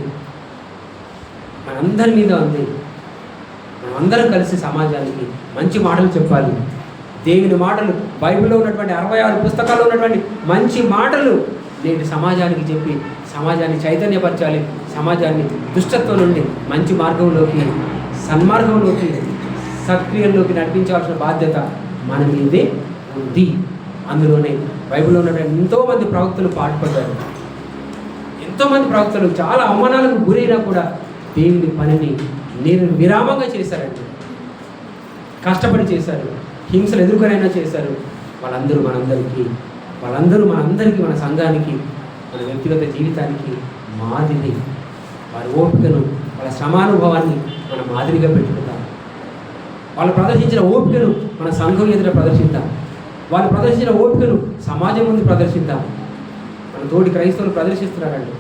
మనందరి మీద ఉంది. మనమందరం కలిసి సమాజానికి మంచి మాటలు చెప్పాలి. దేవుని మాటలు, బైబిల్లో ఉన్నటువంటి 66 పుస్తకాల్లో ఉన్నటువంటి మంచి మాటలు నేటి సమాజానికి చెప్పి సమాజాన్ని చైతన్యపరచాలి. సమాజాన్ని దుష్టత్వం నుండి మంచి మార్గంలోకి, సన్మార్గంలోకి, సత్క్రియల్లోకి నడిపించాల్సిన బాధ్యత మన మీదే ఉంది. అందులోనే బైబిల్లో ఉన్నటువంటి ఎంతోమంది ప్రవక్తలు పాటుపడ్డారు. ఎంతోమంది ప్రవక్తలు చాలా అవమానాలకు గురైనా కూడా దేవుని పనిని విరామంగా చేశారండి. కష్టపడి చేశారు, హింసలు ఎదుర్కొనైనా చేశారు. వాళ్ళందరూ మనందరికీ మన సంఘానికి, మన వ్యక్తిగత జీవితానికి మాదిరి. వారి ఓపికను, వాళ్ళ శ్రమానుభవాన్ని మనం మాదిరిగా పెట్టుకుంటాం. వాళ్ళు ప్రదర్శించిన ఓపికను మన సంఘం ఎదుట ప్రదర్శిద్దాం. వాళ్ళు ప్రదర్శించిన ఓపికను సమాజం ముందు ప్రదర్శిద్దాం. మన తోటి క్రైస్తవులు ప్రదర్శిస్తున్నారండి.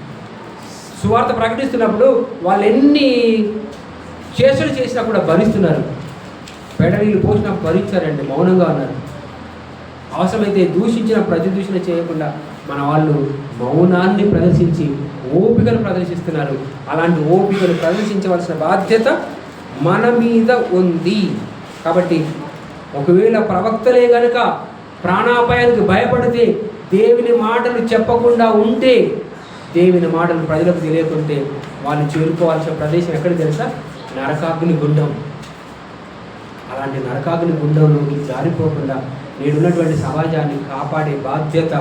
సువార్త ప్రకటిస్తున్నప్పుడు వాళ్ళు ఎన్ని చేష్టలు చేసినా కూడా భరిస్తున్నారు. పెడనీళ్ళు పోసినప్పుడు భరించారండి, మౌనంగా ఉన్నారు. అవసరమైతే దూషించిన ప్రతిదూషణ చేయకుండా మన వాళ్ళు మౌనాన్ని ప్రదర్శించి ఓపికను ప్రదర్శిస్తున్నారు. అలాంటి ఓపికను ప్రదర్శించవలసిన బాధ్యత మన మీద ఉంది. కాబట్టి ఒకవేళ ప్రవక్తలే గనుక ప్రాణాపాయానికి భయపడితే, దేవుని మాటలు చెప్పకుండా ఉంటే, దేవుని మాటలు ప్రజలకు తెలియకుంటే వాళ్ళు చేరుకోవాల్సిన ప్రదేశం ఎక్కడ తెలుసా? నరకాగ్ని గుండం. అలాంటి నరకాగ్ని గుండంలోకి జారిపోకుండా నేడున్నటువంటి సమాజాన్ని కాపాడే బాధ్యత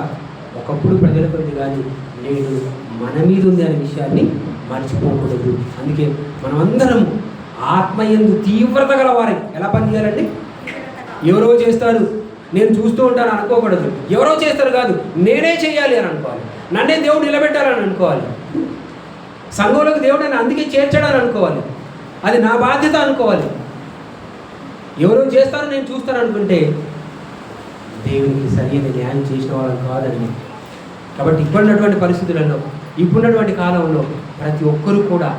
ఒకప్పుడు ప్రజలకు ఉంది, కానీ నేడు మన మీద ఉంది అనే విషయాన్ని మర్చిపోకూడదు. అందుకే మనమందరం ఆత్మయందు తీవ్రత గలవారై ఎలా పనిచేయాలండి? ఎవరో చేస్తారు, నేను చూస్తూ ఉంటాను అనుకోకూడదు. ఎవరో చేస్తారు కాదు, నేనే చేయాలి అని అనుకోవాలి. నన్నే దేవుడు నిలబెట్టాలని అనుకోవాలి. సంఘంలోకి దేవుడు నన్ను అందుకే చేర్చాడని అనుకోవాలి. అది నా బాధ్యత అనుకోవాలి. ఎవరో చేస్తారో నేను చూస్తాను అనుకుంటే దేవునికి సరైన న్యాయం చేసిన వాళ్ళని కాదండి. కాబట్టి ఇప్పుడున్నటువంటి పరిస్థితులలో, ఇప్పుడున్నటువంటి కాలంలో ప్రతి ఒక్కరూ కూడా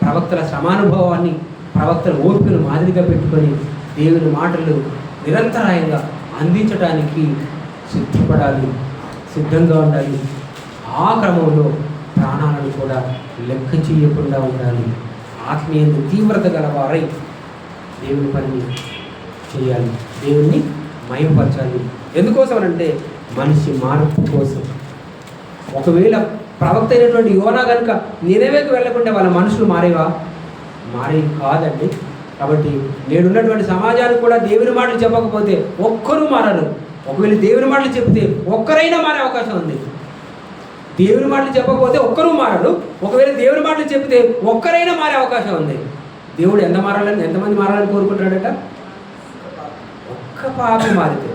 ప్రవక్తల శ్రమానుభవాన్ని, ప్రవక్తల ఓపికను మాదిరిగా పెట్టుకొని దేవుని మాటలు నిరంతరాయంగా అందించడానికి సిద్ధపడాలి, సిద్ధంగా ఉండాలి. ఆ క్రమంలో ప్రాణాలను కూడా లెక్క చేయకుండా ఉండాలి. ఆత్మీయంగా తీవ్రత గలవారై దేవుని పనిని చేయాలి, దేవుణ్ణి మహిమపరచాలి. ఎందుకోసం అంటే మనిషి మార్పు కోసం. ఒకవేళ ప్రవక్త అయినటువంటి యోనా కనుక నినవేకు వెళ్లకుండా వాళ్ళ మనుషులు మారేవి కాదండి. కాబట్టి నేడున్నటువంటి సమాజానికి కూడా దేవుని మాటలు చెప్పకపోతే ఒక్కరూ మారరు. ఒకవేళ దేవుని మాటలు చెప్తే ఒక్కరైనా మారే అవకాశం ఉంది. దేవుని మాటలు చెప్పకపోతే ఒక్కరూ మారరు. ఒకవేళ దేవుని మాటలు చెప్తే ఒక్కరైనా మారే అవకాశం ఉంది. దేవుడు ఎంతమంది మారాలని కోరుకుంటాడట? ఒక్క పాపి మారితే,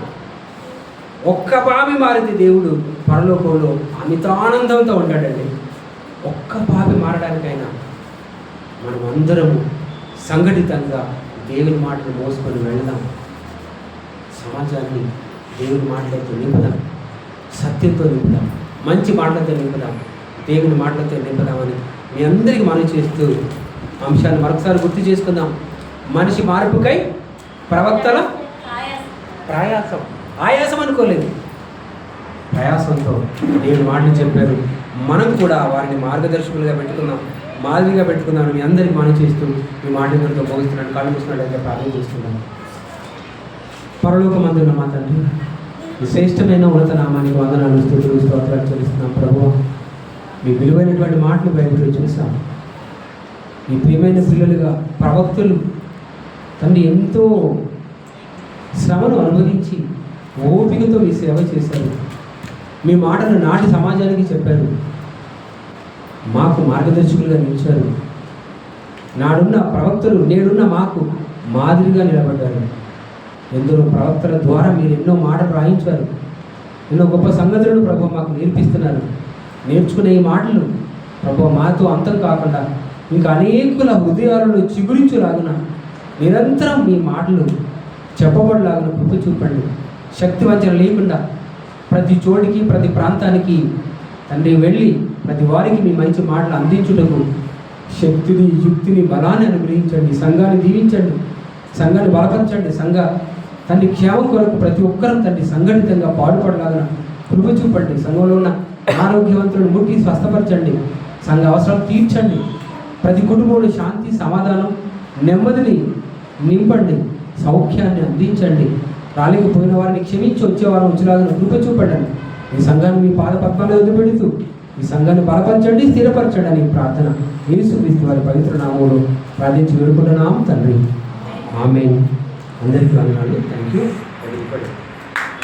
ఒక్క పాపి మారితే దేవుడు పరలోకంలో అమితానందంతో ఉంటాడండి. ఒక్క పాపి మారడానికైనా మనం అందరము సంఘటితంగా దేవుని మాటలు మోసుకొని వెళదాం. సమాజాన్ని దేవుని మాటలతో నింపుదాం, సత్యంతో నింపుదాం, మంచి మాటలతో నింపుదాం, దేవుని మాటలతో నింపుదామని మీ అందరికీ మనం చేస్తూ అంశాన్ని మరొకసారి గుర్తు చేసుకుందాం. మనిషి మార్పుకై ప్రవక్తల ప్రయాసం, ఆయాసం అనుకోలేదు, ప్రయాసంతో దేవుని మాటలు చెప్పారు. మనం కూడా వారిని మార్గదర్శకులుగా పెట్టుకుందాం, మాదిరిగా పెట్టుకుందామని మీ అందరికీ మనం చేస్తూ మీ మాటలతో భోగిస్తున్నాడు. కాళ్ళు చూస్తున్నాడైతే ప్రార్థన చేస్తున్నాం. పరలోకమందున్న మా తండ్రి, శ్రేష్టమైన ఉన్నత నామానికి వందనాలు, స్తుతులు, స్తోత్రాలు చెల్లిస్తున్నాం. ప్రభువా, మీ విలువైనటువంటి మాటలు బయటకు చూసాం. మీ ప్రియమైన పిల్లలుగా ప్రవక్తలు తండ్రి ఎంతో శ్రమను అనుభవించి ఓపికతో మీ సేవ చేశారు. మీ మాటలు నాటి సమాజానికి చెప్పారు, మాకు మార్గదర్శకులుగా నిలిచారు. నాడున్న ప్రవక్తలు నేడున్న మాకు మాదిరిగా నిలబడ్డారు. ఎందరో ప్రవక్తల ద్వారా మీరు ఎన్నో మాటలు రాయించారు, ఎన్నో గొప్ప సంగతులను ప్రభు మాకు నేర్పిస్తున్నారు. నేర్చుకునే ఈ మాటలు ప్రభు మాతో అంతం కాకుండా ఇంకా అనేకుల హృదయాలలో చిగురించులాగున నిరంతరం మీ మాటలు చెప్పబడిలాగున కృప చూపండి. శక్తి వంచన లేకుండా ప్రతి చోటికి ప్రతి ప్రాంతానికి తండ్రి వెళ్ళి ప్రతి వారికి మీ మంచి మాటలు అందించుటకు శక్తిని, యుక్తిని, బలాన్ని అనుగ్రహించండి. సంఘాన్ని దీవించండి, సంఘాన్ని బలపరచండి. సంఘ తండ్రి క్షేమం కొరకు ప్రతి ఒక్కరూ తండ్రి సంఘటితంగా పాటుపడలాగా కృప చూపండి. సంఘంలో ఉన్న ఆరోగ్యవంతులను ముట్టి స్వస్థపరచండి. సంఘ అవసరం తీర్చండి. ప్రతి కుటుంబంలో శాంతి, సమాధానం, నెమ్మదిని నింపండి. సౌఖ్యాన్ని అందించండి. రాలేకపోయిన వారిని క్షమించి వచ్చేవారు వచ్చేలాగా కృప చూపండి. ఈ సంఘాన్ని మీ పాద పద్మాలు వదిలిపెడుతూ ఈ సంఘాన్ని బలపరచండి, స్థిరపరచండి అని ప్రార్థన యేసుక్రీస్తు వారి పవిత్ర నామములో ప్రార్థించి వేడుకుంటున్నాం తండ్రి. ఆమేన్. అందరికీ వందనాలు. Thank you.